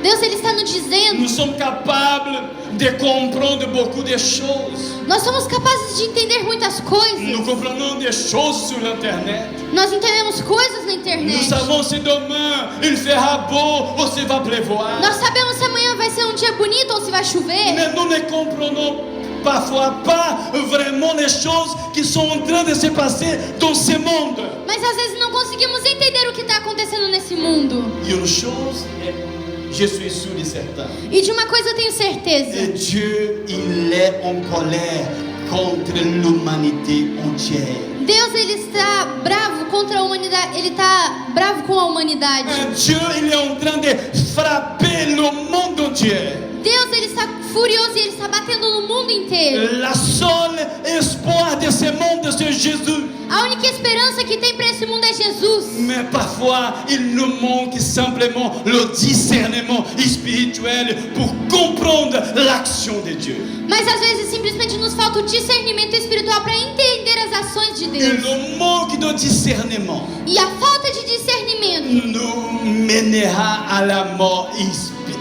Deus ele está nos dizendo. nous sommes capables de comprendre beaucoup de choses. Nós somos capazes de entender muitas coisas. Nous comprenons des choses sur l'internet. Nós entendemos coisas na Nous internet. savons si demain il fera beau ou s'il va pleuvoir. Nós sabemos se amanhã vai ser um dia bonito ou se vai chover. Mais nous ne comprenons parfois pas vraiment les choses qui sont en train de se passer dans ce monde. Mas às vezes não conseguimos entender o que está acontecendo nesse mundo. Et une chose, je suis sûr et certain. E de uma coisa eu tenho certeza. Et Dieu, il est en colère contre l'humanité entière. Deus ele está bravo contra a humanidade. Ele está bravo com a humanidade. Dieu, il est en train de frapper le monde entier. Deus ele está furioso e ele está batendo no mundo inteiro. La seule espoir de ce monde, c'est Jésus. A única esperança que tem para esse mundo é Jesus. Mais parfois, il nous manque simplement le discernement spirituel pour comprendre l'action de Dieu. Mas às vezes simplesmente nos falta o discernimento espiritual para entender as ações de Et Deus. le manque de discernement E a falta de discernimento nous mènera à la mort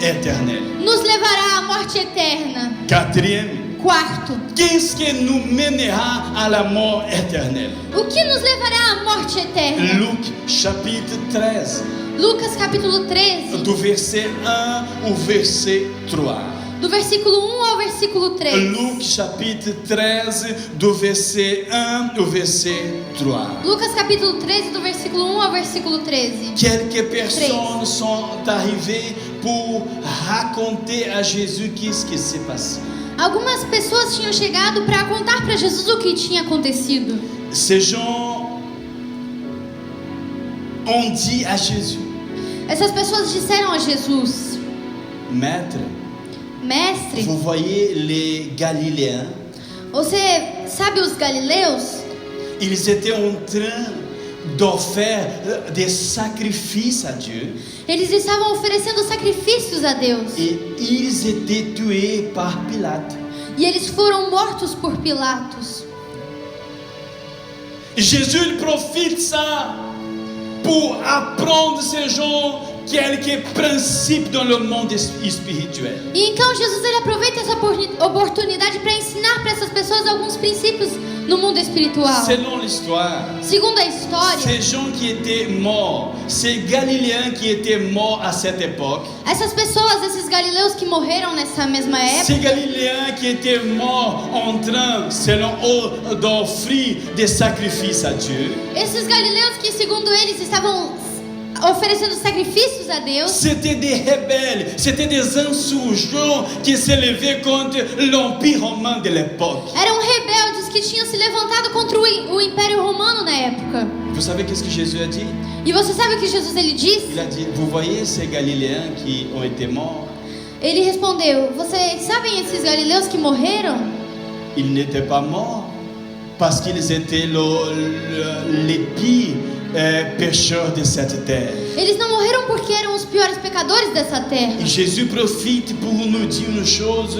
éternelle. nos levará à morte eterna. Quatrième, Quarto, qu'est-ce qui nous mènera à la mort éternelle? o que nos levará à morte eterna? Luc chapitre 13, Lucas capítulo 13, du verset 1 au verset 3. do versículo 1 ao versículo 3. Luc chapitre 13, du verset 1 au verset 3. Lucas capítulo 13, do versículo 1 ao versículo 13. Quelques personnes sont arrivées pour raconter à Jésus qu'est-ce qui s'est passé. Algumas pessoas tinham chegado para contar para Jesus o que tinha acontecido. Ces gens ont dit à Jésus, Essas pessoas disseram a Jesus: Maître, Mestre, vous voyez les Galiléens, você sabe os galileus? ils étaient en train d'offrir des sacrifices à Dieu Eles estavam oferecendo sacrifícios a Deus. et ils étaient tués par Pilate. E eles foram mortos por Pilatos. Jésus il profite ça pour apprendre ces gens quelques principes dans le monde spirituel. E então Jesus ele aproveita essa oportunidade para ensinar para essas pessoas alguns princípios no mundo espiritual. Selon l'histoire, Segundo a história, ces gens qui étaient morts, ces Galiléens qui étaient morts à cette époque, essas pessoas, esses galileus que morreram nessa mesma ces época, Galiléens qui étaient morts en train, selon eux, d'offrir des sacrifices à Dieu, esses galileus que segundo eles estavam oferecendo sacrifícios a Deus, c'était des rebelles, c'était des insurgents qui s'élevaient contre l'Empire romain de l'époque. eram rebeldes que tinham se levantado contra o Império Romano na época. Vous savez qu'est-ce que Jésus a dit? E você sabe o que Jesus ele disse? Il a dit, vous voyez ces Galiléens qui ont été morts, Ele respondeu: vocês sabem esses galileus que morreram? ils n'étaient pas morts parce qu'ils étaient les pires pécheurs de cette terre. Eles não morreram porque eram os piores pecadores dessa terra. Et Jésus profite pour nous dire une chose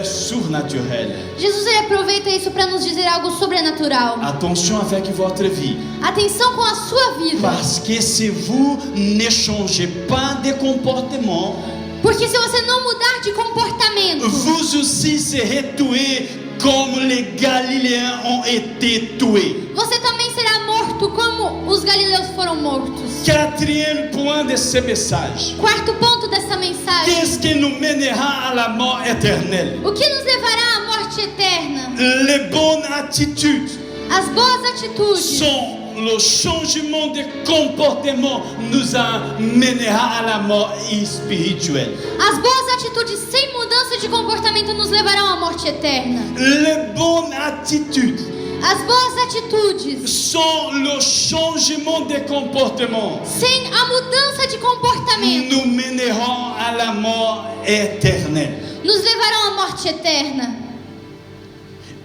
surnaturelle. Jesus ele aproveita isso para nos dizer algo sobrenatural. Attention avec votre vie. Atenção com a sua vida. Parce que si vous ne changez pas de comportement, Porque se você não mudar de comportamento, vous aussi serez tués comme les Galiléens ont été tués. você também será morto como os galileus foram mortos. Quatrième point de ce message. Quarto ponto dessa mensagem: Qu'est-ce qui nous mènera à la mort éternelle? o que nos levará à morte eterna? Les bonnes attitudes As boas atitudes sont le changement de comportement nous amènera à la mort spirituelle. As boas atitudes sem mudança de comportamento nos levarão à morte eterna. Les bonnes attitudes As boas atitudes sont le changement de comportement sem a mudança de comportamento nous mèneront à la mort éternelle. nos levarão à morte eterna.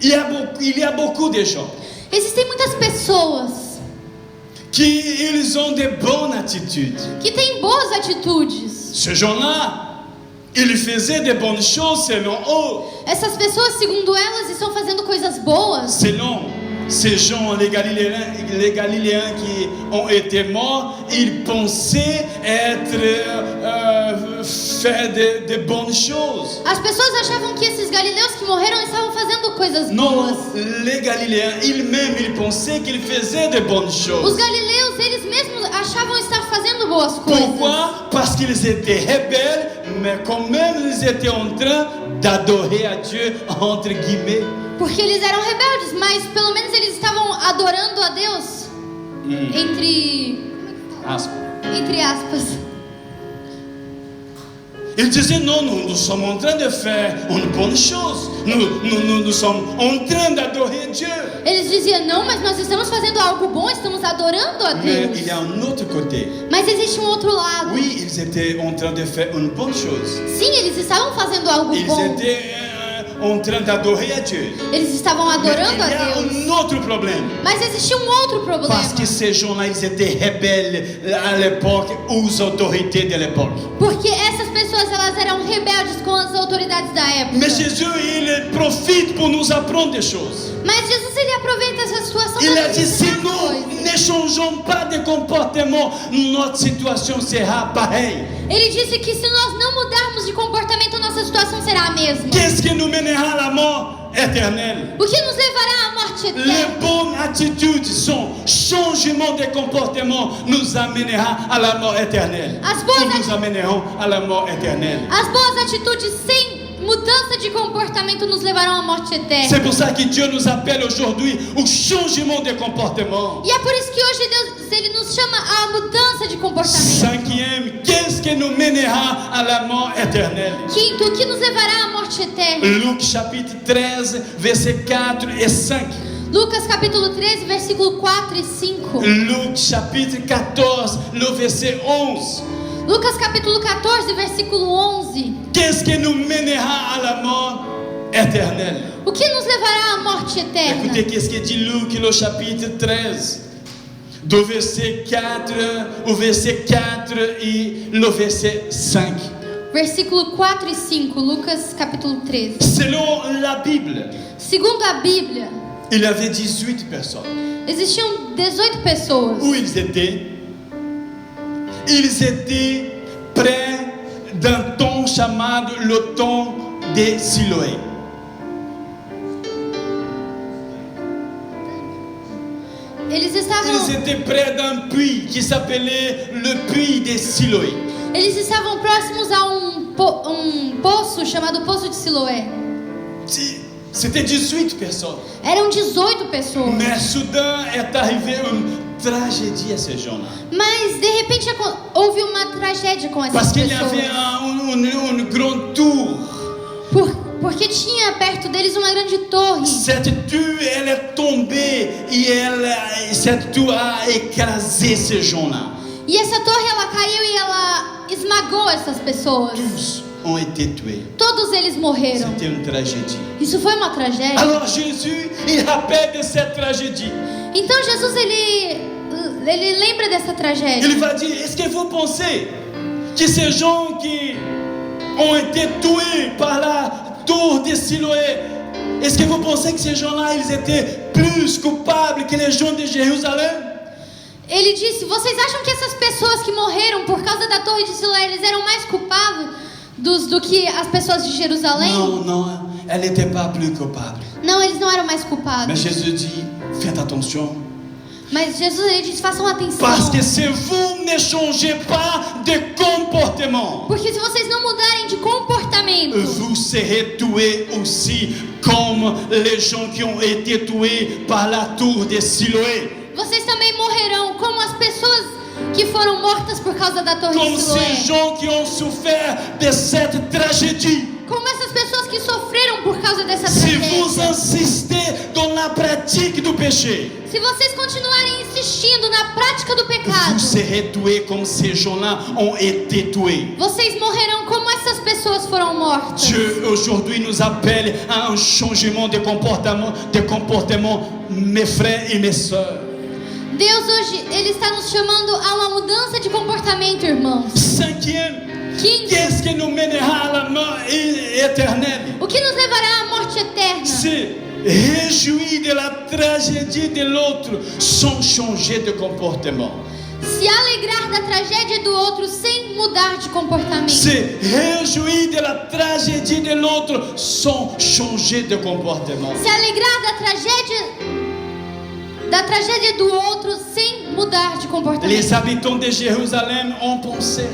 Il y a beaucoup de gens Existem muitas pessoas qui ils ont de bonnes attitudes. que têm boas atitudes. Ces gens-là, ils faisaient de bonnes choses selon eux. Essas pessoas, segundo elas, estão fazendo coisas boas. Selon ces gens, les Galiléens qui ont été morts, ils pensaient être faire de bonnes choses. As pessoas achavam que esses galileus que morreram estavam fazendo coisas Non, boas. les Galiléens, ils pensaient qu'ils faisaient de bonnes Os choses. galileus, eles mesmos achavam estar fazendo boas coisas. Pourquoi? Parce qu'ils étaient rebelles, mais quand même ils étaient en train d'adorer à Dieu, entre guillemets. Porque eles eram rebeldes, mas pelo menos eles estavam adorando a Deus. Entre aspas. Ils disaient non, nous sommes en train de faire une bonne chose. Nous sommes en train d'adorer Dieu. Eles diziam, não, mas nós estamos fazendo algo bom, estamos adorando a Mais Deus. il y a un autre côté. Mas existe um outro lado. Oui, ils étaient en train de faire une bonne chose. Sim, eles estavam fazendo algo Ils bom. étaient en train d'adorer à Dieu. Eles estavam Mais adorando il y a a Deus. un autre problème. Mas existia um outro problema. Parce que ces gens-là, ils étaient rebelles à l'époque aux autorités de l'époque. Porque essas pessoas, elas eram rebeldes com as autoridades da época. Mais Jésus, il profite pour nous apprendre des choses. Mas Jesus, ele aproveita essa situação Il para a nos dit, si ensinar nous coisas. ne changeons pas de comportement, notre situation sera pareille. Ele disse que se nós não mudarmos de comportamento, nossa situação será a mesma. Qu'est-ce qui nous mènera à la mort éternelle? O que nos levará à morte Les eterna? bonnes attitudes sont changement de comportement nous amènera à la mort éternelle. As boas Ou nous amèneront à la mort éternelle. As boas atitudes sem mudança de comportamento nos levarão à morte eterna. C'est pour ça que Dieu nous appelle aujourd'hui au changement de comportement. E é por isso que hoje Deus, ele nos chama à mudança de comportamento. Cinquième, qu'est-ce qui nous mènera à la mort éternelle? Quinto, o que nos levará à morte eterna? Luc chapitre 13, versets 4 et 5. Lucas capítulo 13, versículo 4 e 5. Luc chapitre 14, le verset 11. Lucas capítulo 14, versículo 11. Qu'est-ce qui nous mènera à la mort éternelle? O que nos levará à morte eterna? Écoutez, qu'est-ce que dit Luc, le chapitre 13, du verset 4 au verset 4 et le verset 5. Versículo 4 e 5, Lucas capítulo 13. Selon la Bible, Segundo a Bíblia, il y avait 18 personnes. existiam 18 pessoas. Où ils étaient? Ils étaient près d'un temps chamado le temps de Siloé. Eles estavam, Ils étaient près d'un puits qui s'appelait le puits de Siloé. eles estavam próximos a um poço chamado Poço de Siloé. C'était 18 personnes. Eram 18 pessoas. Mais soudain est arrivée une tragédie à ces gens-là. Mas de repente houve uma tragédia com essas Parce qu'il y pessoas. avait une grande tour. Porque tinha perto deles uma grande torre. Cette tour, elle est tombée et cette tour a écrasé ces gens-là. E essa torre, ela caiu e ela esmagou essas pessoas. Tous ont été tués. Todos eles morreram. C'était une tragédie. Isso foi uma tragédia. Alors Jésus, il rappelle de cette tragédie. Então Jesus, ele lembra dessa tragédia. Il va dire, est-ce que vous pensez que ces gens qui ont été tués par la tour de Siloé, est-ce que vous pensez que ces gens-là, ils étaient plus coupables que les gens de Jérusalem? Ele disse, vocês acham que essas pessoas que morreram por causa da torre de Siloé, eles eram mais culpados do que as pessoas de Jerusalém? Non, non, elle n'était pas plus coupable. Não, eles não eram mais culpados. Mais Jésus dit, faites attention. Mas Jesus, ele diz, façam atenção. Parce que si vous ne changez pas de comportement, Porque se vocês não mudarem de comportamento, vous serez tués aussi comme les gens qui ont été tués par la tour de Siloé. vocês também morrerão que foram mortas por causa da Torre Comme de ces Siloé. gens qui ont souffert de cette tragédie. Como essas pessoas que sofreram por causa dessa Si vous tragédia. insistez dans la pratique du péché, Se vocês continuarem insistindo na prática do vous pecado, serez tués comme ces gens-là ont été tués. vocês morrerão como essas pessoas foram mortas. Dieu aujourd'hui nous appelle à un changement de comportement, mes frères et mes sœurs. Deus hoje, Ele está nos chamando a uma mudança de comportamento, irmãos. Cinquième, Quinto, qu'est-ce qui nous mènera à la mort éternelle? o que nos levará à morte eterna? C'est réjouir de la tragédie de l'autre sans changer de comportement. Se alegrar da tragédia do outro sem mudar de comportamento. C'est réjouir de la tragédie de l'autre sans changer de comportement. Se alegrar da tragédia do outro sem mudar de comportamento. Les habitants de Jérusalem ont pensé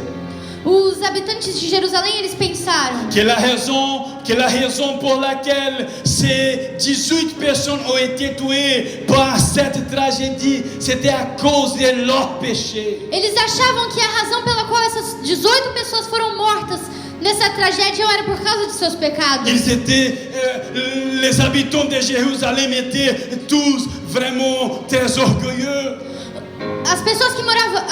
Os habitantes de Jerusalém, eles pensaram que la raison pour laquelle ces 18 personnes ont été tuées par cette tragédie, c'était à cause de leur péché. Eles achavam que a razão pela qual essas 18 pessoas foram mortas nessa tragédia era por causa de seus pecados. Les habitants de Jérusalem étaient tous vraiment très orgueilleux. As pessoas que moravam,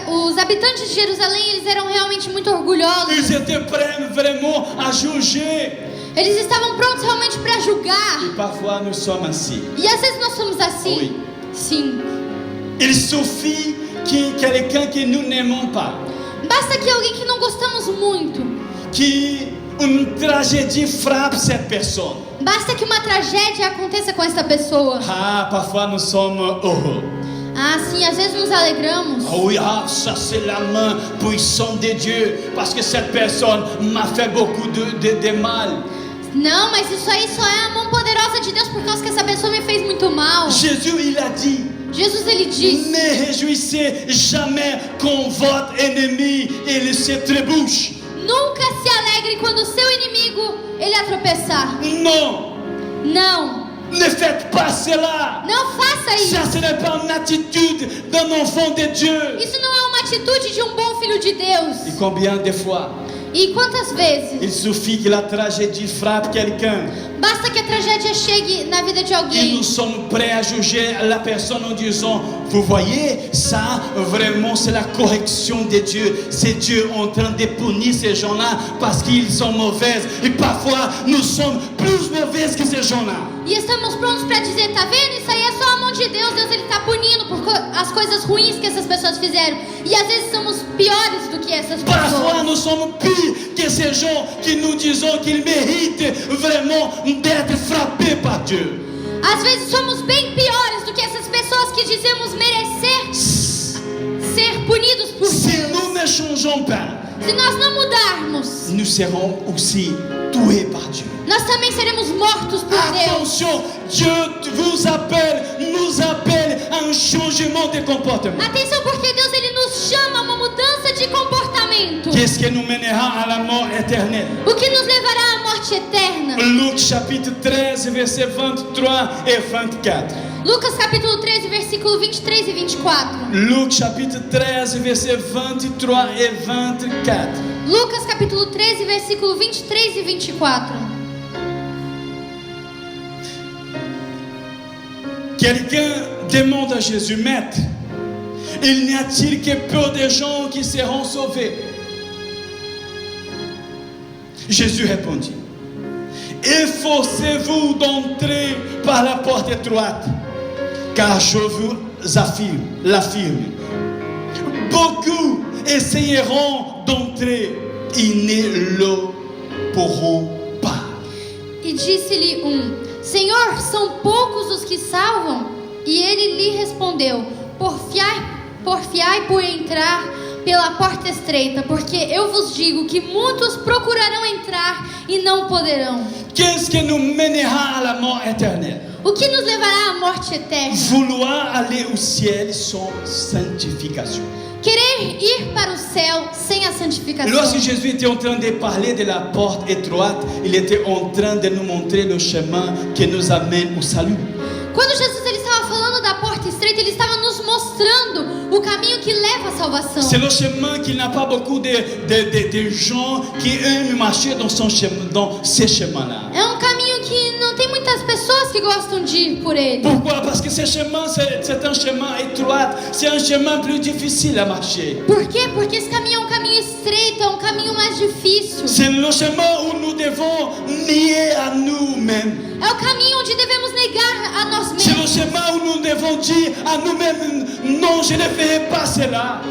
os habitantes de Jerusalém, eles eram realmente muito orgulhosos. Ils étaient prêts vraiment à juger. Eles estavam prontos realmente para julgar. Et parfois nous sommes ainsi. E às vezes nós somos assim. Oui. Sim. Il suffit qu'il y ait quelqu'un que nous n'aimons pas, Basta que alguém que não gostamos muito, que une tragédie frappe cette personne. basta que uma tragédia aconteça com essa pessoa. Ah, parfois nous sommes heureux. Ah, sim, às vezes nos alegramos. Ah oui, ça c'est la main puissante de Dieu, parce que cette personne m'a fait beaucoup de mal. Não, mas isso aí só é a mão poderosa de Deus por causa que essa pessoa me fez muito mal. Jésus, il a dit, Jesus, ele disse: ne réjouissez jamais quand votre ennemi il se trébuche. nunca se alegre quando o seu inimigo ele a tropeçar. Non, Não, ne faites pas cela. não faça isso. Ça, ce n'est pas une attitude d'un enfant de Dieu. Isso não é uma atitude de um bom filho de Deus. Et combien de fois E quantas vezes il suffit que la tragédie frappe quelqu'un basta que a tragédia chegue na vida de et alguém nous sommes prêts à juger la personne en disant, vous voyez, ça vraiment c'est la correction de Dieu. C'est Dieu en train de punir ces gens-là parce qu'ils sont mauvais. Et parfois nous sommes plus mauvais que ces gens-là. e estamos prontos para dizer: tá vendo? Isso aí é só a mão de Deus. Deus, ele tá punindo por as coisas ruins que essas pessoas fizeram. E às vezes somos piores do que essas Parfois pessoas. nous sommes pires que ces gens qui nous disons qu'ils méritent vraiment d'être frappés par Dieu. Às vezes somos bem piores do que essas pessoas que dizemos merecer ser punidos por Si Deus. nous ne changeons pas, Se nós não mudarmos, nous serons aussi tués par Dieu. nós também seremos mortos por Deus. Attention, Dieu nous appelle à un changement de comportement. Atenção, porque Deus, ele nos chama a uma mudança de comportamento. Qu'est-ce qui nous mènera à la mort éternelle? O que nos levará à morte eterna? Luc chapitre 13, versets 23 et 24. Lucas capítulo 13, versículo 23 e 24. Luc chapitre 13, versets 23 et 24. Lucas capítulo 13, versículo 23 e 24. Quelqu'un demande à Jésus, Maître, il n'y a-t-il que peu de gens qui seront sauvés? Jésus répondit, efforcez-vous d'entrer par la porte étroite, car je vous l'affirme, beaucoup essayeront d'entrer et ne le pourront pas. E disse-lhe Senhor, são poucos os que salvam? E ele lhe respondeu: porfiai por entrar pela porta estreita, porque eu vos digo que muitos procurarão entrar e não poderão. Qu'est-ce qui nous mènera à la mort éternelle? O que nos levará à morte eterna? Vouloir aller au ciel sans sanctification. Querer ir para o céu sem a santificação. Lorsque Jésus était en train de parler de la porte étroite, il était en train de nous montrer le chemin qui nous amène au salut. Quando Jesus ele estava falando da porta estreita, ele estava nos mostrando o caminho que leva à salvação. C'est le chemin qui n'a pas beaucoup de gens qui aiment marcher dans ces chemins-là. É um caminho que não tem muitas pessoas que gostam de ir por ele. Pourquoi? Parce que ce chemin, c'est un chemin étroit, c'est un chemin plus difficile à marcher. Por quê? Porque esse caminho é um caminho estreito, é um caminho mais difícil. C'est le chemin où nous devons nier à nous-mêmes. É o caminho onde devemos negar a nós C'est le mesmos. chemin où nous devons dire à nous-mêmes, non, je ne ferai pas cela.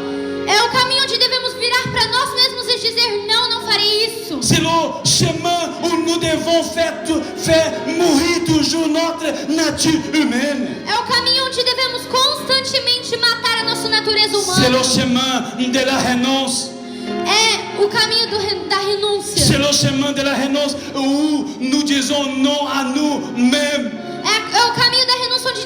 É o caminho onde devemos virar para nós mesmos e dizer: não, não farei isso. C'est le chemin où nous devons faire mourir toujours notre nature humaine. É o caminho onde devemos constantemente matar a nossa natureza C'est le humana. chemin de la renonce. É o caminho da renúncia. C'est le chemin de la renonce où nous disons non à nous-mêmes. É o caminho da renúncia onde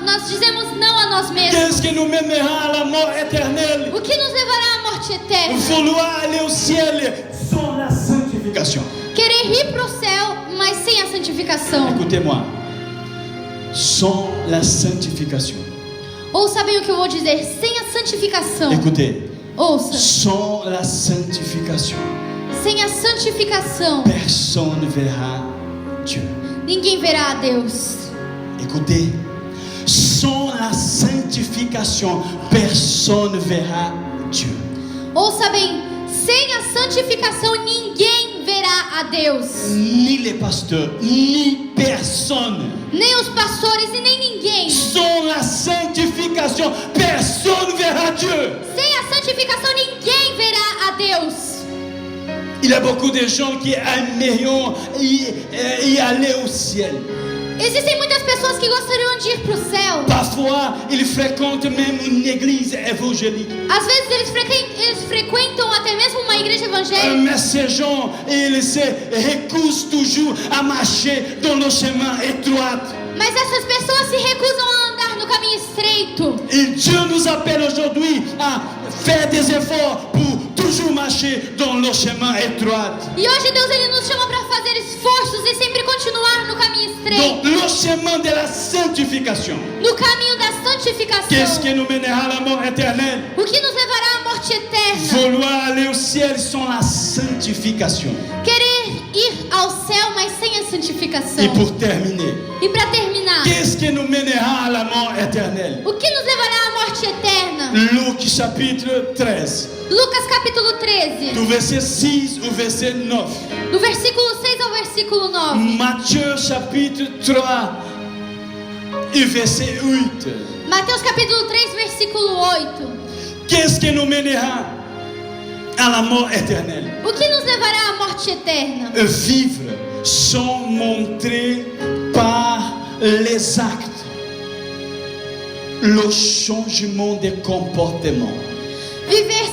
nós dizemos não a nós mesmos. Qu'est-ce qui nous mènera à la mort éternelle? O que nos levará à morte eterna? Vouloir aller au ciel sans la sanctification. Querer ir para o céu, mas sem a santificação. Écoutez-moi. Sans la sanctification. Ouça bem o que eu vou dizer: sem a santificação. Écoutez. Ouça. Sans la sanctification, Sem a santificação, personne ne verra Dieu. ninguém verá a Deus. Écoutez. Sans la sanctification, personne ne verra Dieu. Ouça bem: sem a santificação, ninguém verá a Deus. Ni les pasteurs, ni personne. Nem os pastores e nem ninguém. Sans la sanctification, personne ne verra Dieu. Sem a santificação, ninguém verá a Deus. Il y a beaucoup de gens qui aimerions y aller au ciel. Existem muitas pessoas que gostariam de ir para o céu. Parfois, ils fréquentent même une église évangélique. Às vezes eles frequentam até mesmo uma igreja evangélica. Mais ces gens, ils se recusent toujours à marcher dans le chemin étroit. Mas essas pessoas se recusam a andar no caminho estreito. Et Dieu nous appelle aujourd'hui à faire des efforts pour toujours marcher dans le chemin étroit. E hoje Deus ele nos chama para fazer esforços e sempre continuar no caminho estreito. Dans le chemin de la sanctification. No caminho da Qu'est-ce santificação. qui nous mènera à la mort éternelle? O que nos levará à morte eterna? Vouloir aller au ciel sans la sanctification. Querer ir ao céu, mas sem a Et santificação. pour terminer, E para terminar, qu'est-ce qui nous mènera à la mort éternelle? o que nos levará à morte eterna? Luc chapitre 13, Lucas capítulo 13, du verset 6 au verset 9. do versículo 6 ao versículo 9. Matthieu chapitre 3 et verset 8. Mateus capítulo 3, versículo 8. Qu'est-ce qui nous mènera à la mort éternelle? O que nos levará à morte eterna? Vivre sans montrer par les actes le changement de comportement. Viver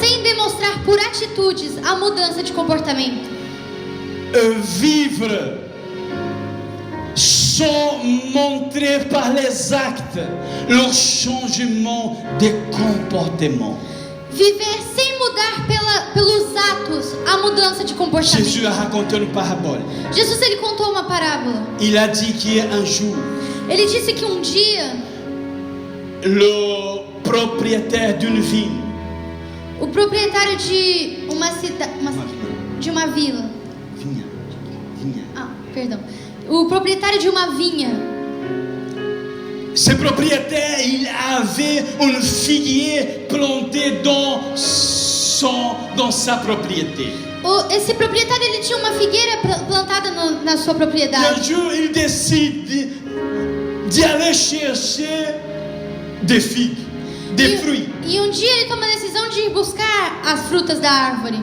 sem demonstrar por atitudes a mudança de comportamento. Vivre sans montrer par les actes le changement de comportement. Viver sem mudar pelos atos a mudança de comportamento. Jésus a raconté une parabole. Jesus ele contou uma parábola. Il a dit qu'un jour, Ele disse que um dia le propriétaire d'une ville, o proprietário de de uma vila. O proprietário de uma vinha. ce propriétaire, il avait un figuier planté dans sa propriété. Esse proprietário ele tinha uma figueira plantada na sua Et un propriedade. jour, il décide d'y aller chercher des figues, des fruits. E um dia ele toma a decisão de ir buscar as frutas da árvore.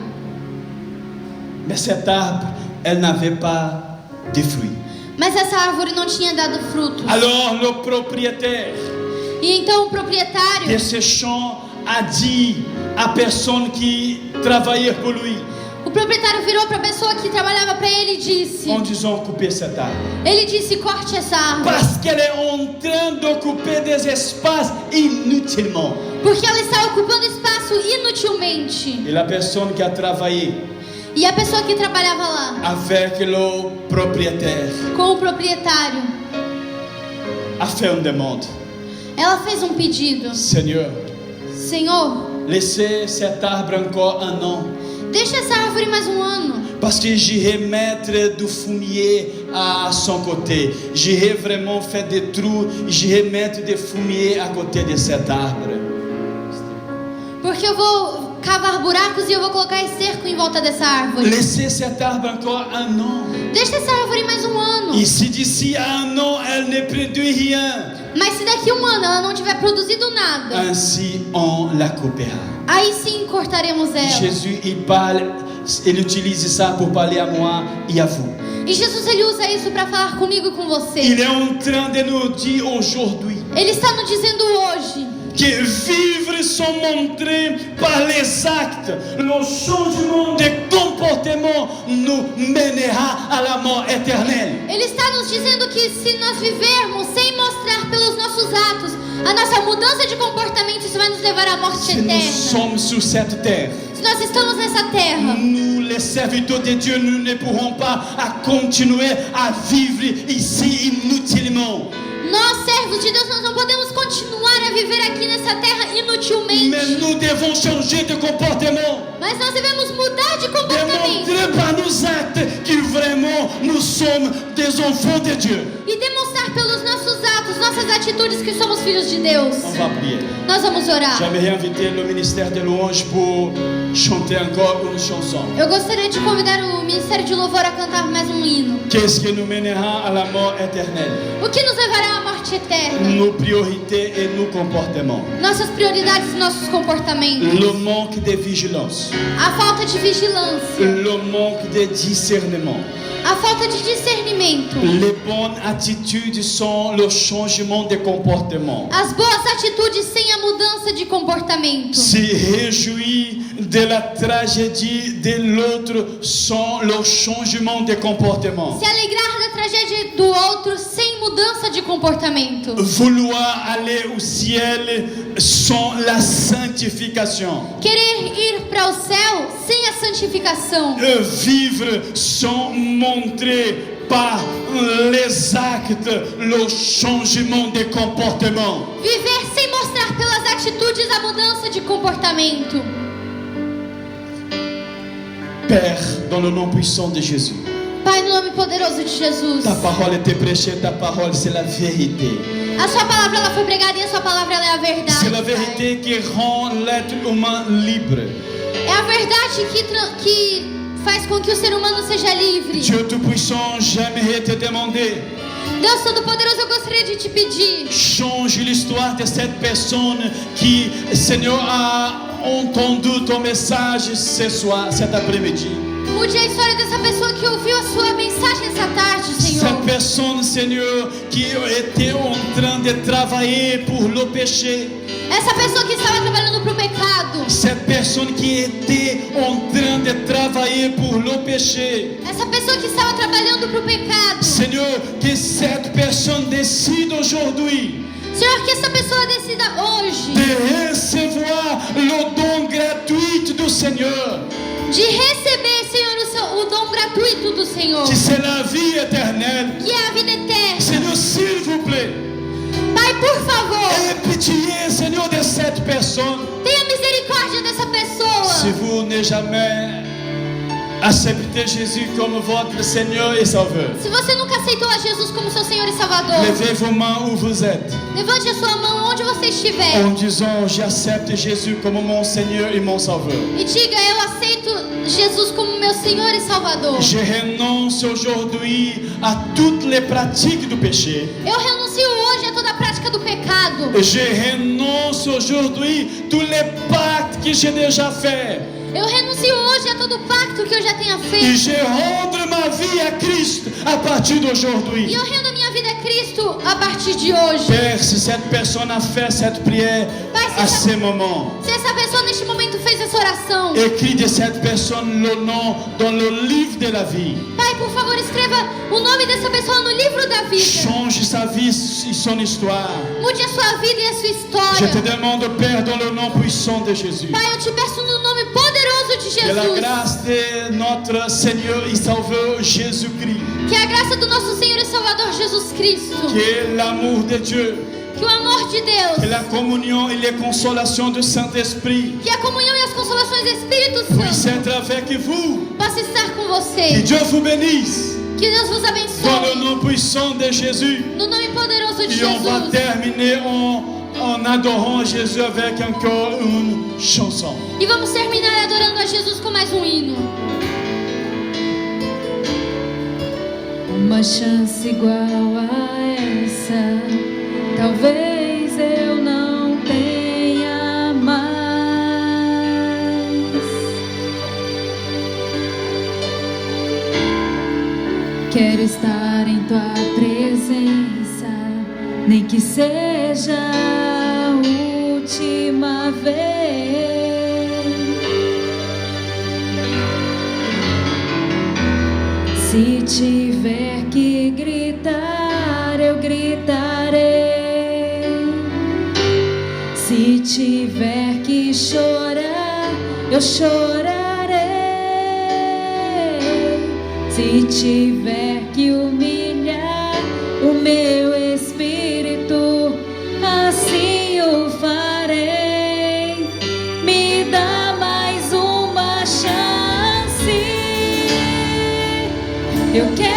Mais cet arbre, elle n'avait pas de fruits. Mas essa árvore não tinha dado frutos. Alors le propriétaire E então o proprietário de ce champ a dit à personne qui travaillait pour lui, O proprietário virou para a pessoa que trabalhava para ele e disse: en disant couper cet arbre. ele disse, corte essa árvore, Parce qu'elle est en train d'occuper des espaces inutilement. porque ela está ocupando espaço inutilmente. Et la personne qui a travaillé E a pessoa que trabalhava lá avec le propriétaire com o proprietário, a fait une demande. ela fez um pedido. Seigneur, Senhor, laissez cet arbre encore un an. deixa essa árvore mais um ano. Parce que j'irai mettre du fumier à son côté. J'irai vraiment faire des trous. J'irai mettre des fumier à côté de cet arbre. Porque eu vou cavar buracos e eu vou colocar esterco em volta dessa árvore. Laissez cet arbre encore un an. Deixa essa árvore mais um ano. Et si d'ici à un an, elle ne produit rien, Mas se daqui um ano ela não tiver produzido nada, ainsi on la coupera. aí sim cortaremos ela. Jésus, il parle, il utilise ça pour parler à moi et à vous. E Jesus, ele usa isso para falar comigo e com você. Il est en train de nous dire aujourd'hui Ele está nos dizendo hoje que vivre sont montrés par les actes. Le changement de comportement nous mènera à la mort éternelle. Ele está nos dizendo que se nós vivermos sem mostrar pelos nossos atos a nossa mudança de comportamento, isso vai nos levar à morte Si nous eterna. sommes sur cette terre, Se nós estamos nessa terra, nous, les serviteurs de Dieu, nous ne pourrons pas continuer à vivre ici inutilement. nós servos de Deus, nós não podemos continuar a viver aqui nessa terra Mais inutilmente. nous devons changer de comportement. Mas nós devemos mudar de comportamento Démontrer par nos actes que vraiment nous sommes des enfants de Dieu. e demonstrar pelos nossos atos, nossas atitudes que somos filhos de Deus. On va prier. Nós vamos orar. J'aimerais inviter le ministère de louange pour chanter encore une chanson. Eu gostaria de convidar o Ministério de Louvor a cantar mais um hino. Qu'est-ce qui nous mènera à la mort éternelle? O que nos levará à morte eterna? Nos priorités et nos comportements. Nossas prioridades e nossos comportamentos. Le manque de vigilance. A falta de vigilância. Le manque de discernement. A falta de discernimento. Les bonnes attitudes sont le changement de comportement. As boas atitudes sem a mudança de comportamento. Se réjouir de la tragédie de l'autre sans le changement de comportement. Se alegrar da tragédia do outro sem mudança de comportamento. Vouloir aller au ciel sans la sanctification. Querer ir para o céu sem a santificação. Vivre sans montrer par les actes le changement de comportement. Viver sem mostrar pelas atitudes a mudança de comportamento. Père, dans le nom puissant de Jésus, Pai, no nome poderoso de Jesus. ta parole était prêchée, ta parole c'est la vérité. A sua palavra ela foi pregada e a sua palavra ela é a verdade. C'est la Pai. vérité qui rend l'être humain libre. É a verdade que faz com que o ser humano seja livre. Dieu Tout-Puissant, j'aimerais te demander, Deus Todo-Poderoso, eu gostaria de te pedir. change l'histoire de cette personne qui, Seigneur, a entendu ton message ce soir, cet après-midi. Mude a história dessa pessoa que ouviu a sua mensagem essa tarde, Senhor. Cette personne, Seigneur, qui était en train de travailler pour le péché. Essa pessoa que estava trabalhando para o pecado. Cette personne qui était en train de travailler pour le péché. Essa pessoa que estava trabalhando para o pecado. Seigneur, que cette personne décide aujourd'hui Senhor, que essa pessoa decida hoje de recevoir le don gratuit du Seigneur, de receber, Senhor, o dom gratuito do Senhor, qui c'est la vie éternelle. que é a vida eterna. Seigneur, s'il vous plaît, Pai, por favor, aie pitié, Seigneur, de cette personne. tenha misericórdia dessa pessoa. Si vous n'avez jamais accepté Jésus comme votre Seigneur et Sauveur, Se você nunca aceitou a Jesus como seu Senhor e Salvador, levez vos mains où vous êtes levante a sua mão onde você estiver en disant, j'accepte Jésus comme mon Seigneur et mon Sauveur. e diga: eu aceito Jesus como meu Senhor e Salvador. Je renonce aujourd'hui à toutes les pratiques du péché. Eu renuncio hoje a toda a prática do pecado. Je renonce aujourd'hui tous les pactes que j'ai déjà faits. Eu renuncio hoje a todo o pacto que eu já tenha Et feito. je rends ma vie à Christ à partir E d'aujourd'hui. eu rendo a minha vida a Cristo a partir de hoje. Père, si cette personne a fait cette prière à ce moment, Se essa pessoa neste momento fez essa oração, écris de cette personne le nom dans le livre de la vie. Pai, por favor, escreva o nome dessa pessoa no livro da vida. Change sa vie et son histoire. Mude a sua vida e a sua Je te história. demande, Père, dans le nom puissant de Jésus, Pai, eu te peço no nome poderoso de que la Jesus, grâce de notre Seigneur et Sauveur Jésus-Christ, que a graça do nosso Senhor e Salvador Jesus Cristo, que l'amour de Dieu, Que o amor de que Deus, la communion et les consolations du Saint-Esprit que a comunhão e as consolações do Espírito puissent Santo être avec vous. possa estar com Que você. Dieu vous bénisse. Que Deus vos Dans le abençoe. nom puissant de Jésus. No nome poderoso de Et on va Jesus. terminer en adorant Jésus avec encore une chanson. E vamos terminar adorando a Jesus com mais um hino. Uma chance igual a essa, talvez eu não tenha mais. Quero estar em tua presença, nem que seja a última vez. Se tiver que gritar, eu gritarei. Se tiver que chorar, eu chorarei. Se tiver que humilhar o meu espírito, assim o farei. Me dá mais uma chance. Eu quero